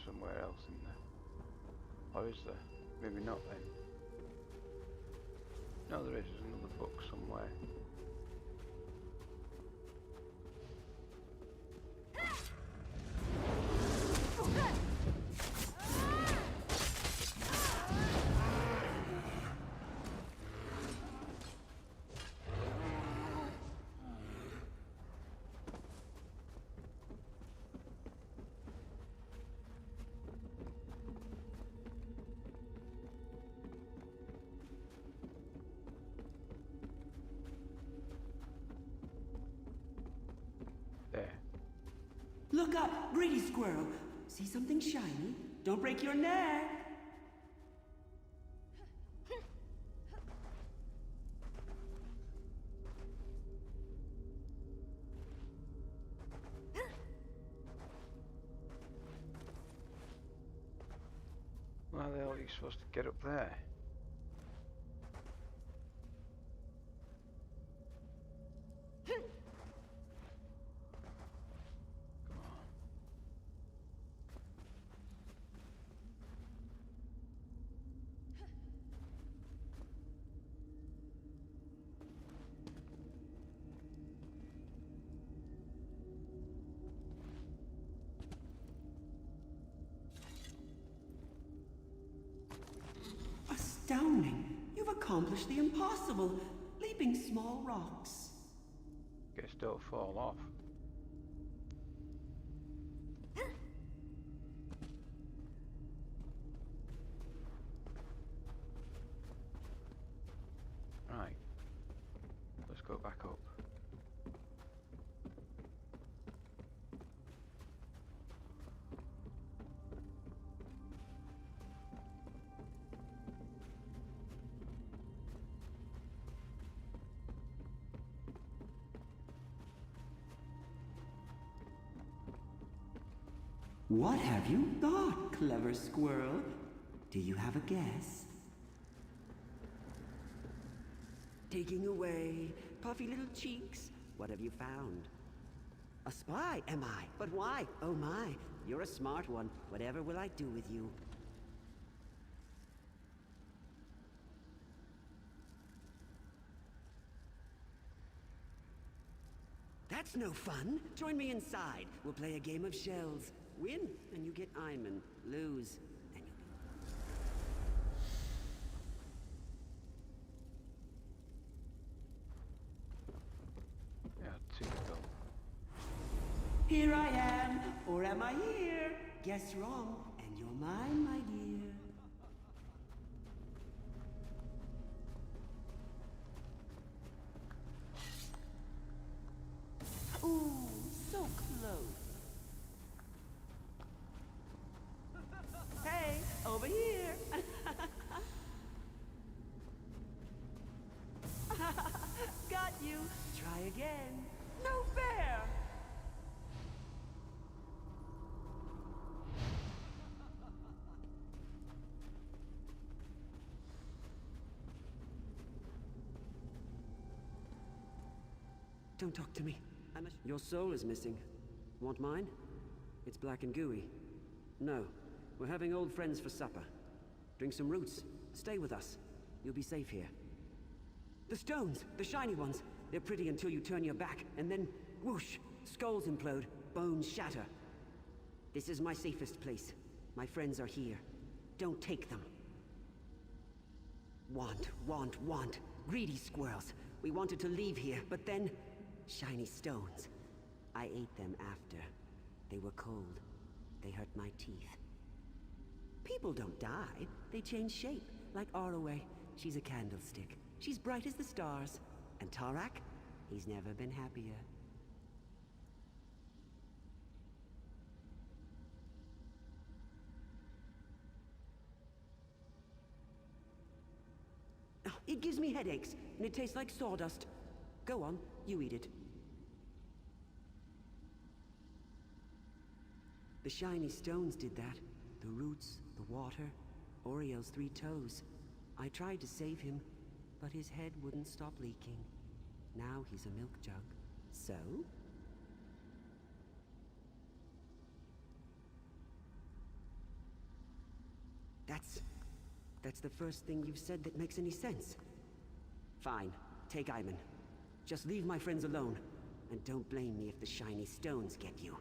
Somewhere else in there. Or is there? Maybe not then. No, there is. There's another book somewhere. There. Look up, greedy squirrel. See something shiny? Don't break your neck. How the hell are you supposed to get up there? Astounding. You've accomplished the impossible, leaping small rocks. Guess don't fall off. Right. Let's go back up. What have you got, clever squirrel? Do you have a guess? Taking away, puffy little cheeks. What have you found? A spy, am I? But why? Oh my, you're a smart one. Whatever will I do with you? That's no fun. Join me inside. We'll play a game of shells. Win, and you get Iman. Lose, and you'll be... Yeah, typical. Here I am, or am I here? Guess wrong, and you're mine, my dear. Ooh, so close. Hey, over here. Don't talk to me. Your soul is missing. Want mine? It's black and gooey. No. We're having old friends for supper. Drink some roots. Stay with us. You'll be safe here. The stones! The shiny ones! They're pretty until you turn your back, and then whoosh! Skulls implode, bones shatter. This is my safest place. My friends are here. Don't take them. Want. Greedy squirrels. We wanted to leave here, but then... shiny stones. I ate them after. They were cold. They hurt my teeth. People don't die. They change shape, like Arroway. She's a candlestick. She's bright as the stars. And Tarak? He's never been happier. Oh, it gives me headaches, and it tastes like sawdust. Go on, you eat it. The shiny stones did that. The roots, the water, Oriel's 3 toes. I tried to save him, but his head wouldn't stop leaking. Now he's a milk jug. So? That's the first thing you've said that makes any sense. Fine, take Iman. Just leave my friends alone, and don't blame me if the shiny stones get you.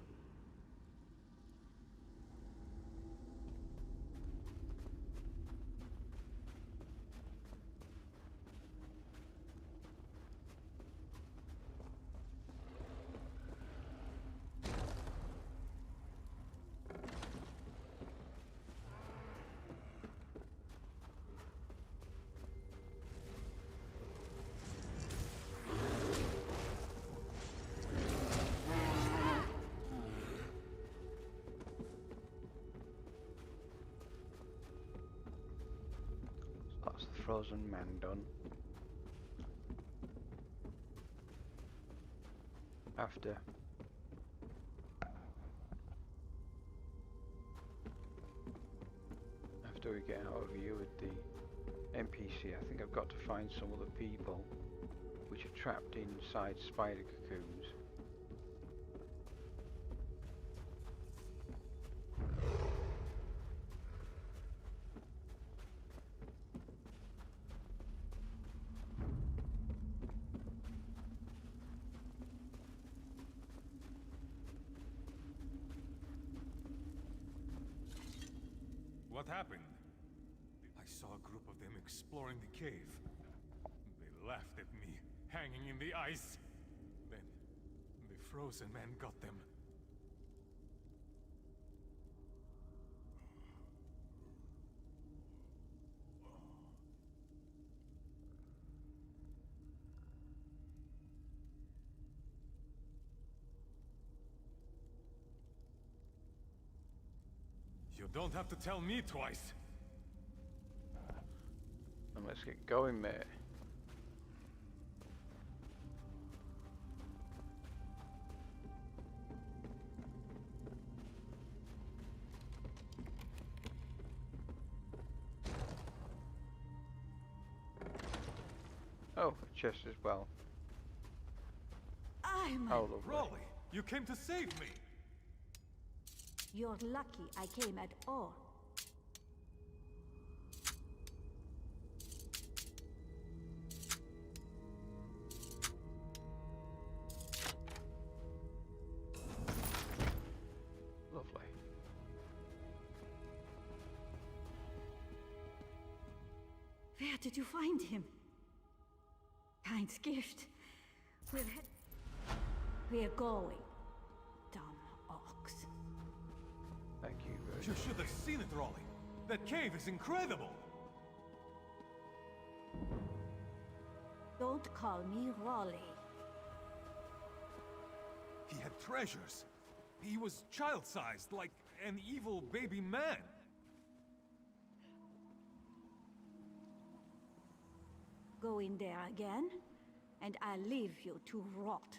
That's the frozen man done. After we get out of here with the NPC, I think I've got to find some other people which are trapped inside spider cocoons. What happened? I saw a group of them exploring the cave. They laughed at me, hanging in the ice. Then, the frozen man got them. You don't have to tell me twice. And let's get going, mate. Oh, a chest as well. I'm Oh, lovely. Raleigh, you came to save me. You're lucky I came at all. Lovely. Where did you find him? Kind gift. We're going. Dumb ox. Thank you very You much. should have seen it, Raleigh. That cave is incredible. Don't call me Raleigh. He had treasures. He was child-sized, like an evil baby man. Go in there again, and I'll leave you to rot.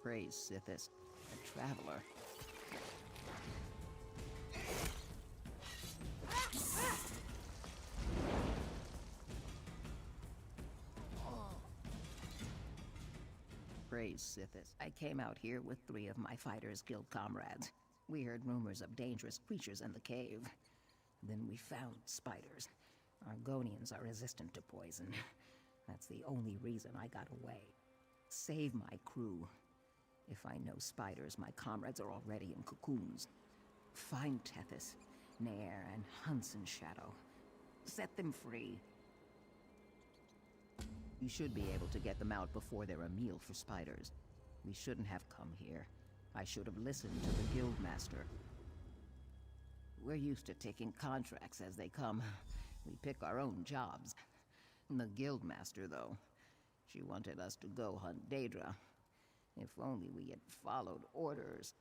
Praise Sithis, a traveler. Praise Sithis. I came out here with 3 of my Fighters Guild comrades. We heard rumors of dangerous creatures in the cave. Then we found spiders. Argonians are resistant to poison. That's the only reason I got away. Save my crew. If I know spiders, my comrades are already in cocoons. Find Tethys, Nair, and Hunson Shadow. Set them free. You should be able to get them out before they're a meal for spiders. We shouldn't have come here. I should have listened to the Guildmaster. We're used to taking contracts as they come. We pick our own jobs. The Guildmaster, though, she wanted us to go hunt Daedra. If only we had followed orders.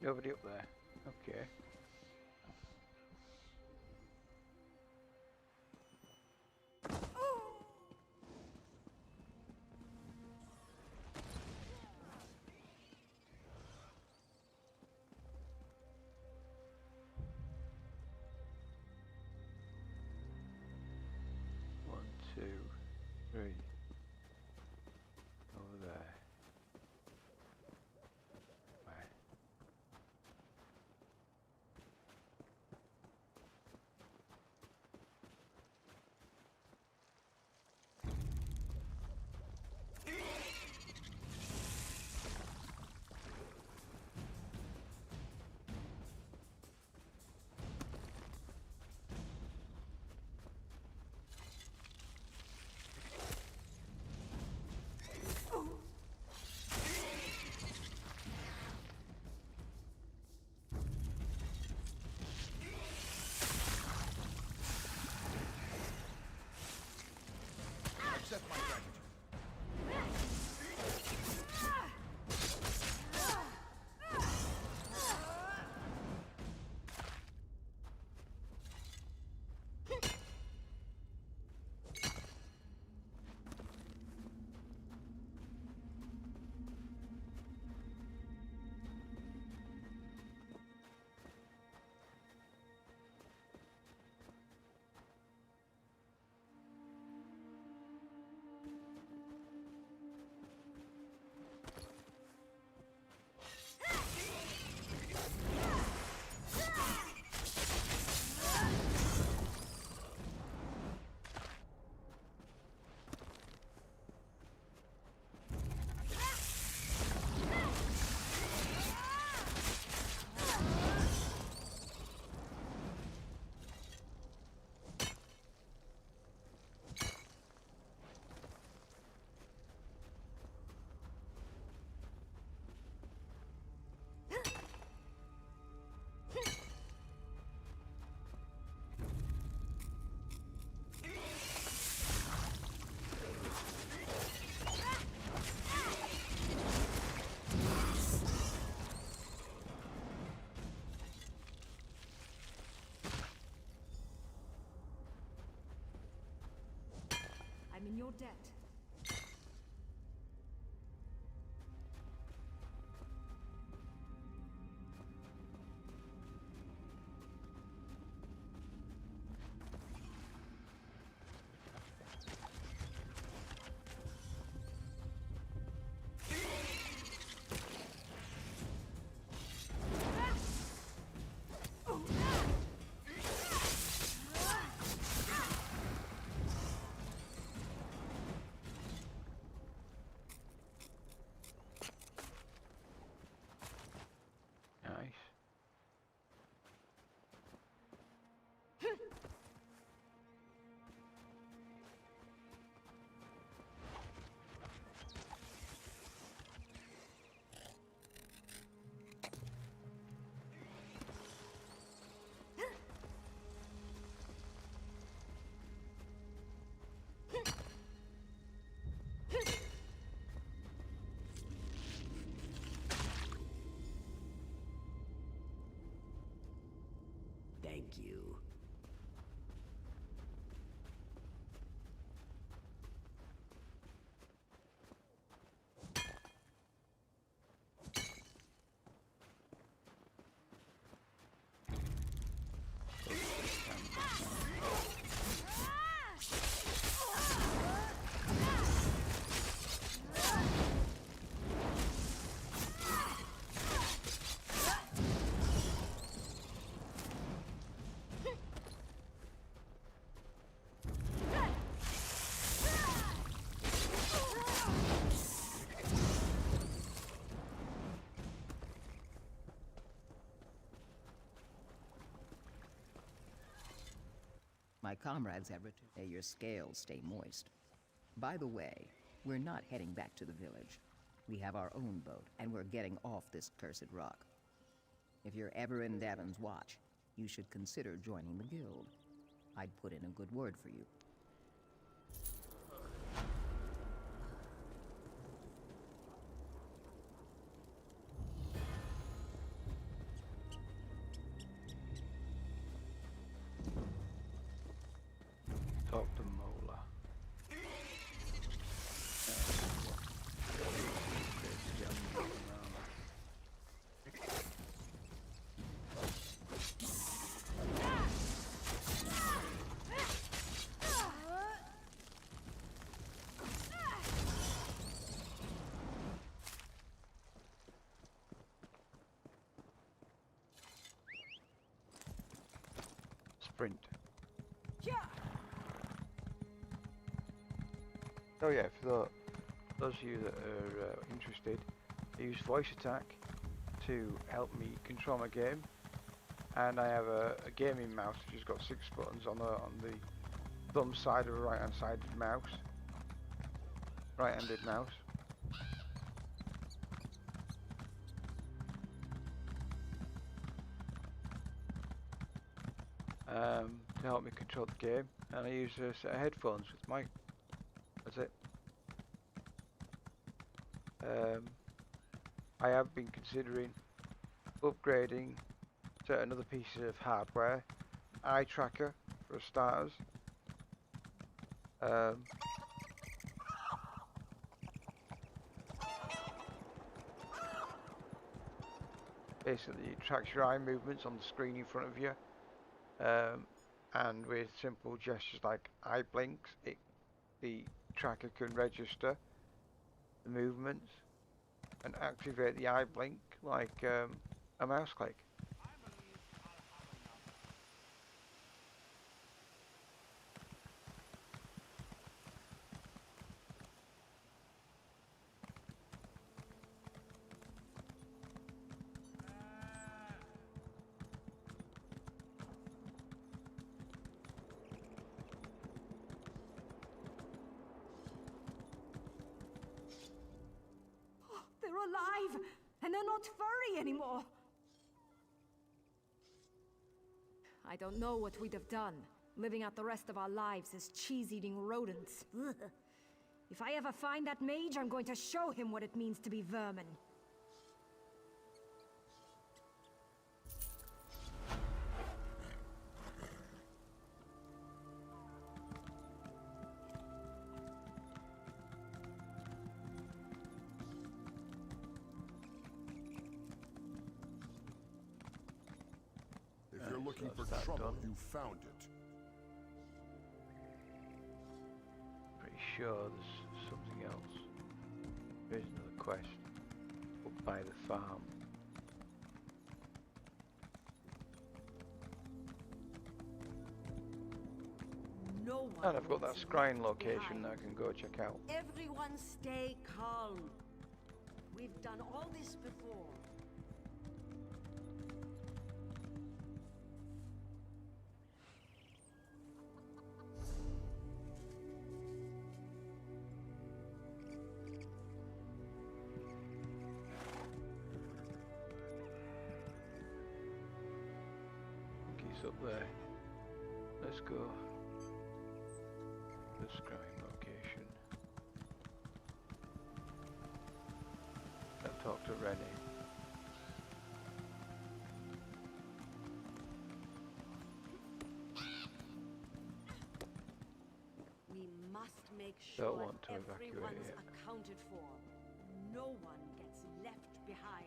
Nobody up there. Okay. One, two, three. Over there. Where? in your debt. Nice. Thank you. My comrades have returned. May your scales stay moist. By the way, we're not heading back to the village. We have our own boat, and we're getting off this cursed rock. If you're ever in Davin's watch, you should consider joining the guild. I'd put in a good word for you. Talk to Mola. Sprint. Oh yeah, for those of you that are interested, I use voice attack to help me control my game, and I have a gaming mouse which has got 6 buttons on the thumb side of a right-hand side mouse, right-handed mouse. To help me control the game, and I use a set of headphones with my. That's it. I have been considering upgrading to another piece of hardware, eye tracker for starters. Basically, it tracks your eye movements on the screen in front of you, and with simple gestures like eye blinks, the tracker can register the movements and activate the eye blink like a mouse click. They're alive! And they're not furry anymore! I don't know what we'd have done, living out the rest of our lives as cheese-eating rodents. Ugh. If I ever find that mage, I'm going to show him what it means to be vermin. If you're Right, looking so for that's that trouble, done. you found it. Pretty sure there's something else. There's another quest up by the farm. No one And I've got that wants scrying left location that I behind. can go check out. Everyone stay calm. We've done all this before. I think he's up there. Let's go. The scrying location. I'll talk to Rennie. We must make Don't sure want to evacuate everyone's yet. accounted for. No one gets left behind.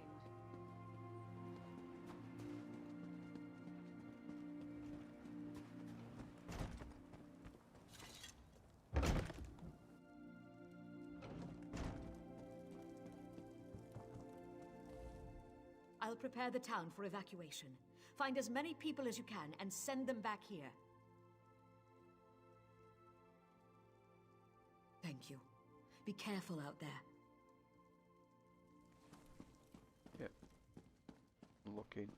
I'll prepare the town for evacuation. Find as many people as you can and send them back here. Thank you. Be careful out there. Yep. Looking.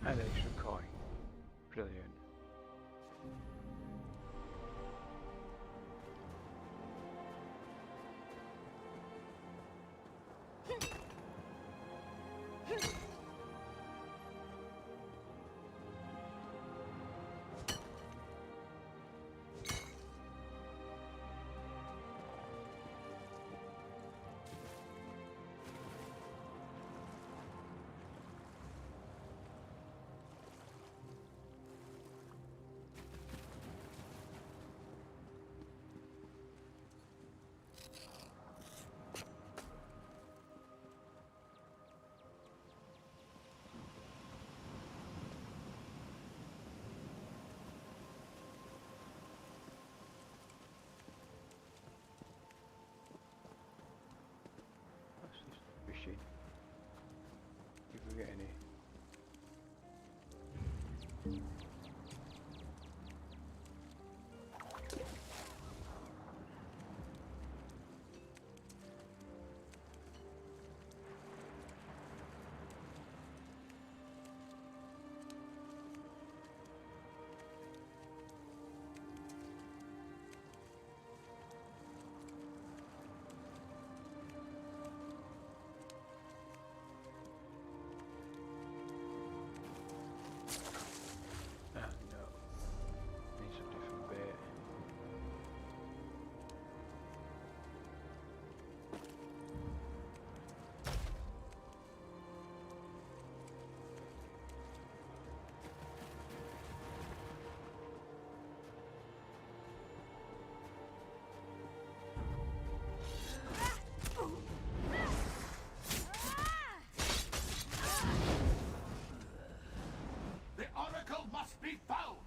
An extra coin. Brilliant. What's this machine? If we get any. Ah, no. Needs a different bit. The Oracle must be found!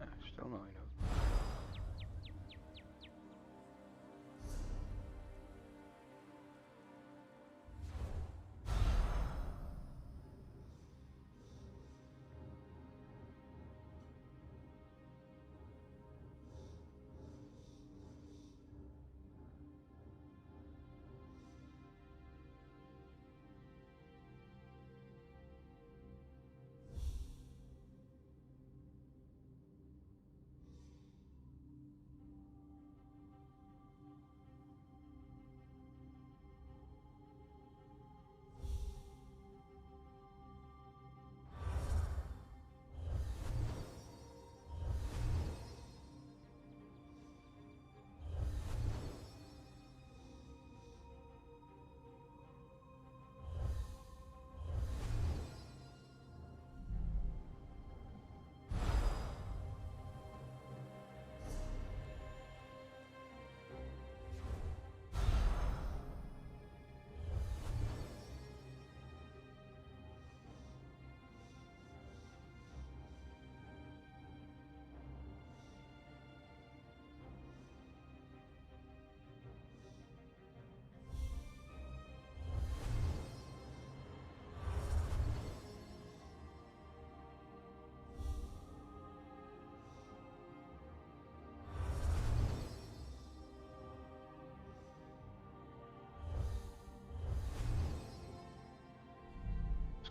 Ah, still not enough.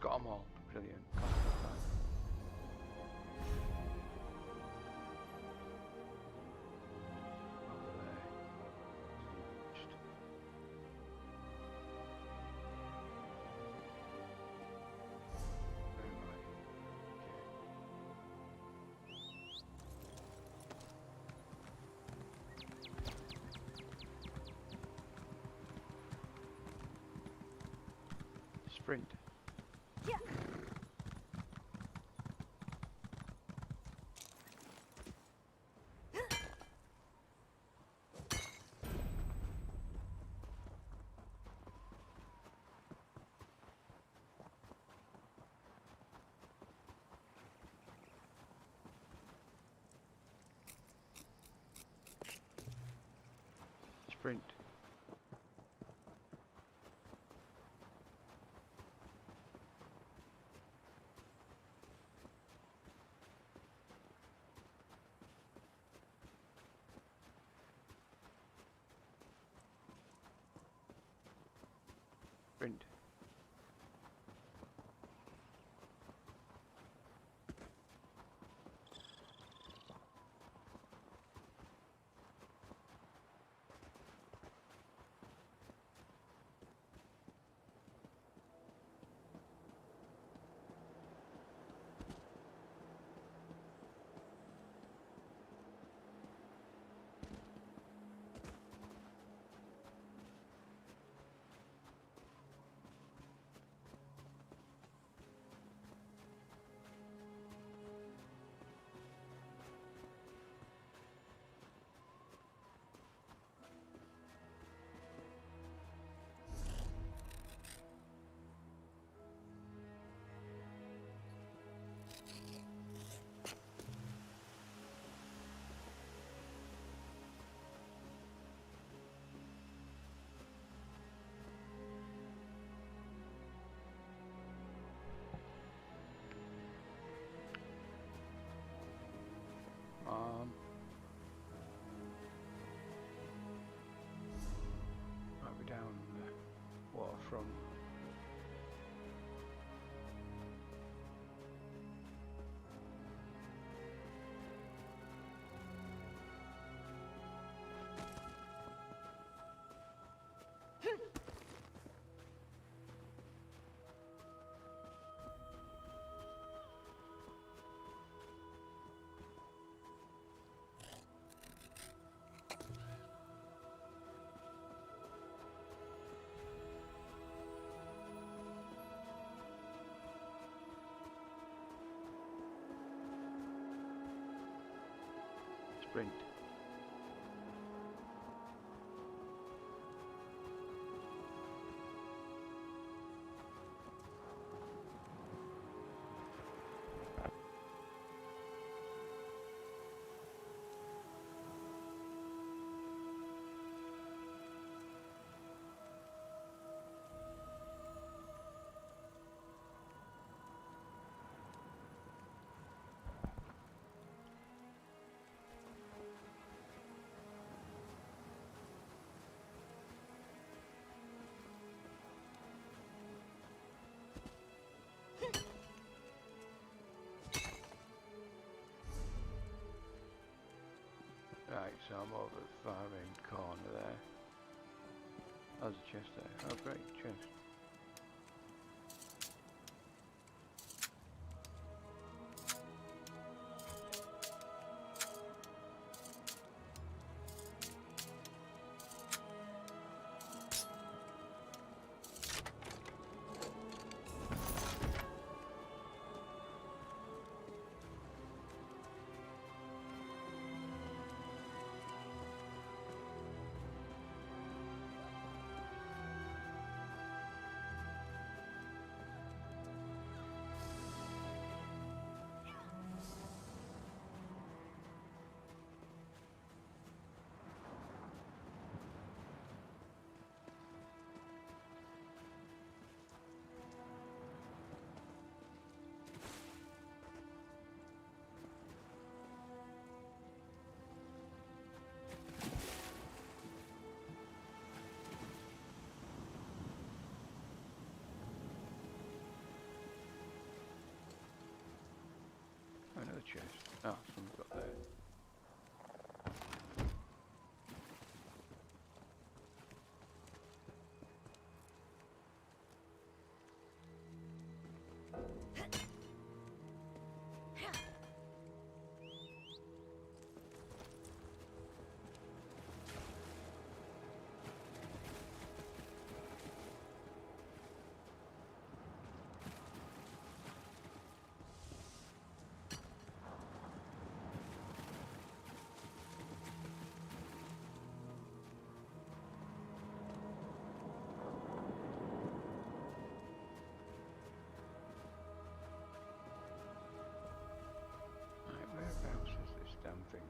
got them all. Brilliant. Can't beat that. Over there. Just where am I? Okay. Sprint. Sprint. Sprint. Might be down the waterfront. Sprint. Right, so I'm over at the far end corner there. There's a chest there. Oh great, chest. Oh, someone's got there. Whereabouts is this damn thing?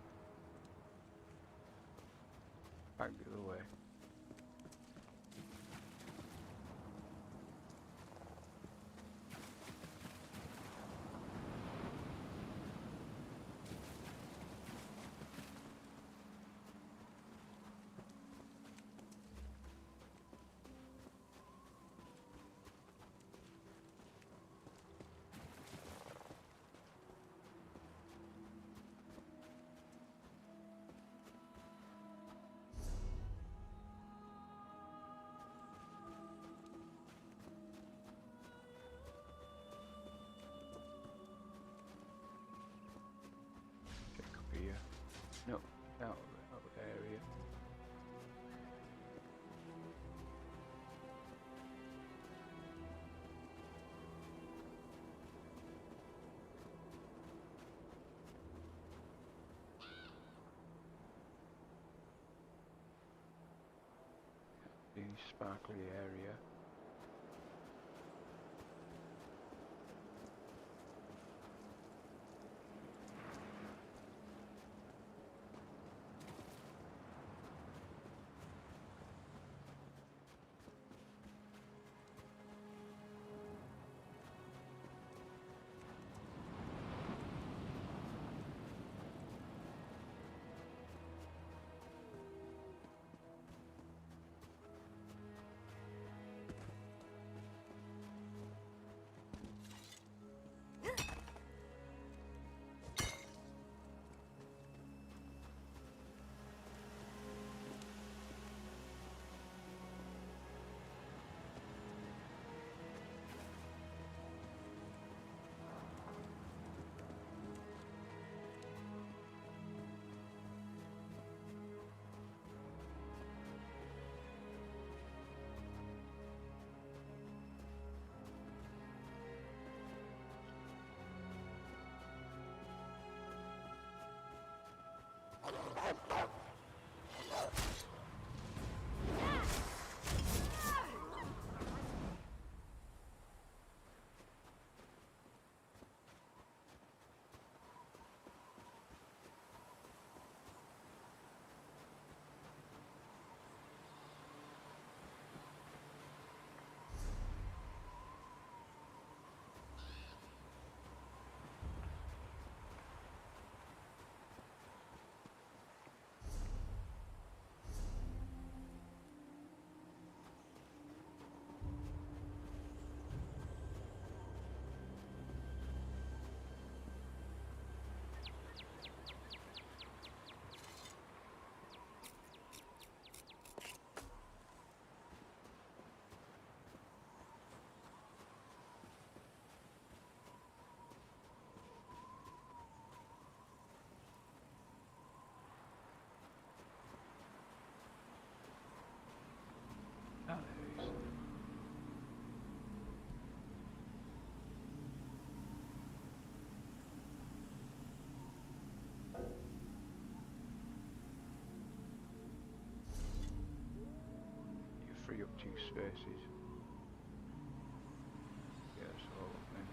Back the other way. Here. No, out of the area. The sparkly area. Oh, there he is. You free up 2 spaces. Yes, all of them.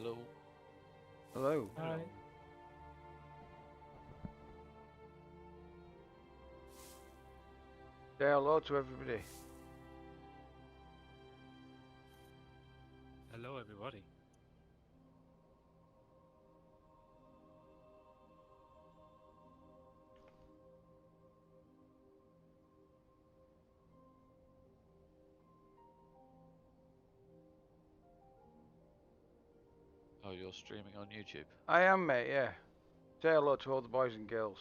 Hello. Hello. Hi. Say hello to everybody. Hello, everybody. Oh, you're streaming on YouTube? I am, mate, yeah. Say hello to all the boys and girls.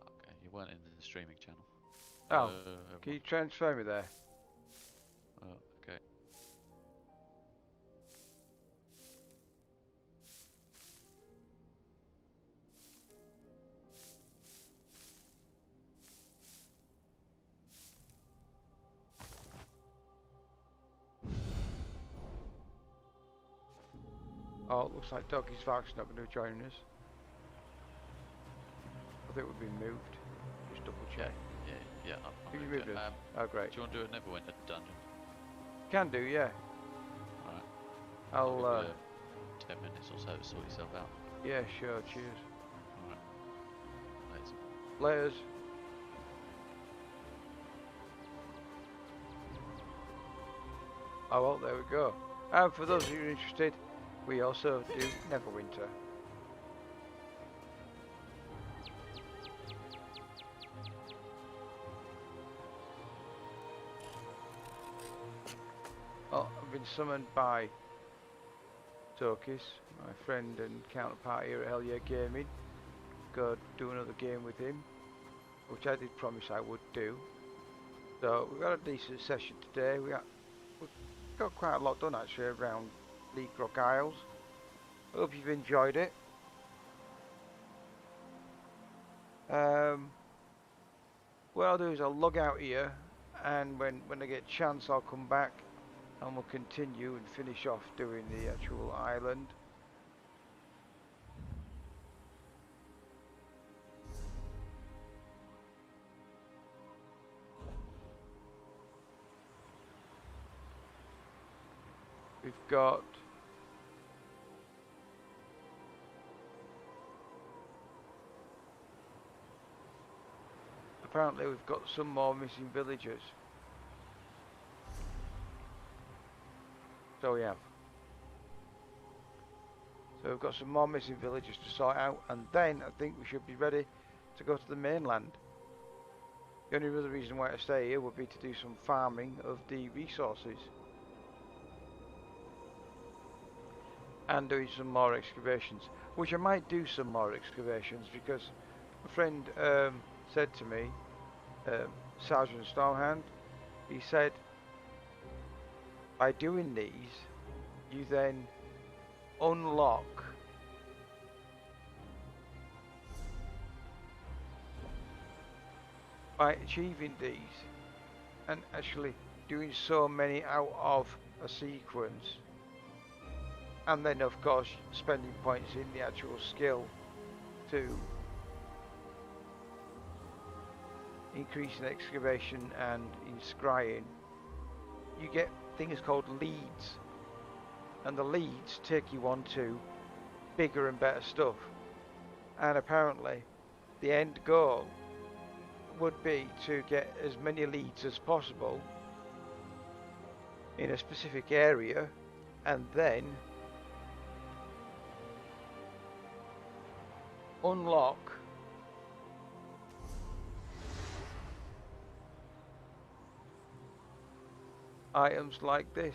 Okay, you weren't in the streaming channel. Oh, Everyone. can you transfer me there? Oh, okay. Oh, it looks like Doggy's Vark's not going to join us. I think we've been moved. Just double check. Yeah. I'm Have you moved moved it. us? Oh, great. Do you want to do a Neverwinter dungeon? Can do, yeah. Alright. I'll, 10 minutes or so to sort yourself out. yeah, sure, cheers. Alright. Later. Layers. Oh, well, there we go. And for those of you who are interested, we also do Neverwinter. Oh, I've been summoned by Tokis, my friend and counterpart here at Hyel Yeh Gaming. Go do another game with him, which I did promise I would do. So we've got a decent session today. We've got quite a lot done actually around League Rock Isles. I hope you've enjoyed it. What I'll do is I'll log out here, and when I get a chance I'll come back and we'll continue and finish off doing the actual island. We've got apparently we've got some more missing villagers. So we have. So we've got some more missing villagers to sort out, and then I think we should be ready to go to the mainland. The only other reason why I stay here would be to do some farming of the resources. And doing some more excavations, which I might do some more excavations because a friend said to me, Sergeant Stormhand, he said by doing these you then unlock by achieving these and actually doing so many out of a sequence, and then of course spending points in the actual skill to increase in excavation and in scrying, you get things called leads, and the leads take you on to bigger and better stuff. And apparently the end goal would be to get as many leads as possible in a specific area, and then unlock items like this.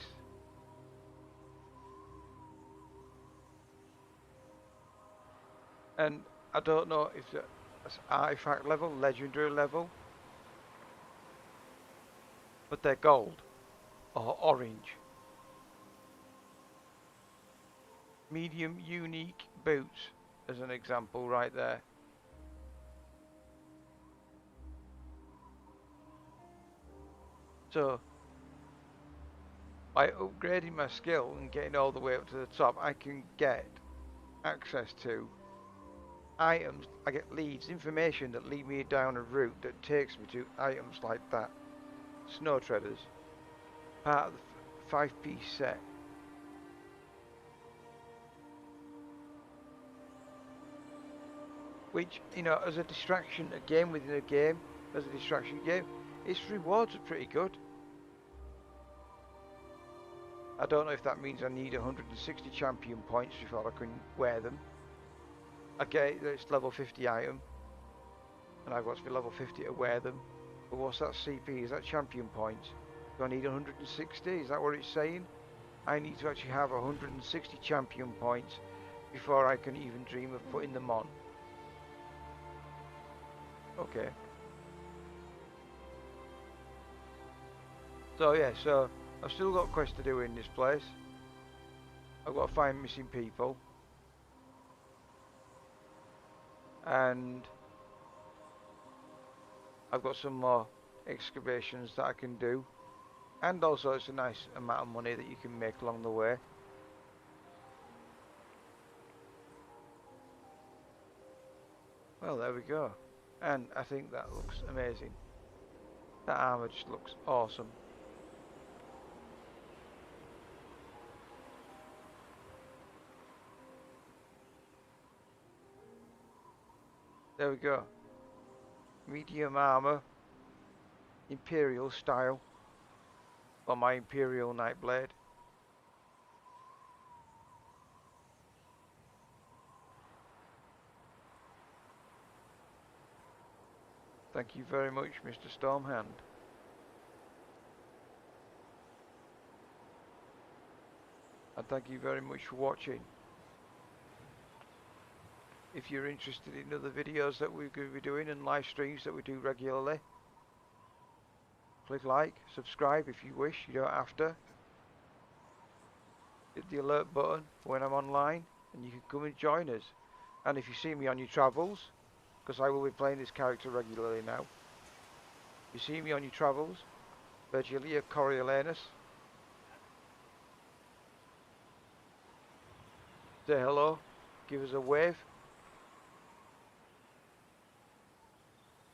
And I don't know if that's artifact level, legendary level, but they're gold or orange. Medium unique boots as an example right there. So by upgrading my skill and getting all the way up to the top, I can get access to items. I get leads, information that lead me down a route that takes me to items like that. Snow Treaders, part of the 5-piece set. which, you know, as a distraction, a game within a game, as a distraction game, its rewards are pretty good. I don't know if that means I need 160 champion points before I can wear them. Okay, it's level 50 item, and I've got to be level 50 to wear them. But what's that CP? Is that champion points? Do I need 160? Is that what it's saying? I need to actually have 160 champion points before I can even dream of putting them on. Okay. So yeah, so I've still got quests to do in this place. I've got to find missing people. And I've got some more excavations that I can do. And also it's a nice amount of money that you can make along the way. Well, there we go. And I think that looks amazing. That armor just looks awesome. There we go. Medium armor. Imperial style. On my Imperial Nightblade. Thank you very much, Mr. Stormhand. And thank you very much for watching. If you're interested in other videos that we're going to be doing and live streams that we do regularly, click like, subscribe if you wish, you don't have to. Hit the alert button when I'm online and you can come and join us. And if you see me on your travels, because I will be playing this character regularly now, if you see me on your travels, Hyel Yeh Coriolanus, say hello, give us a wave,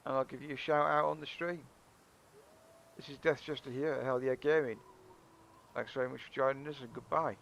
and I'll give you a shout out on the stream. This is Death Jester here at Hyel Yeh Gaming. Thanks very much for joining us and goodbye.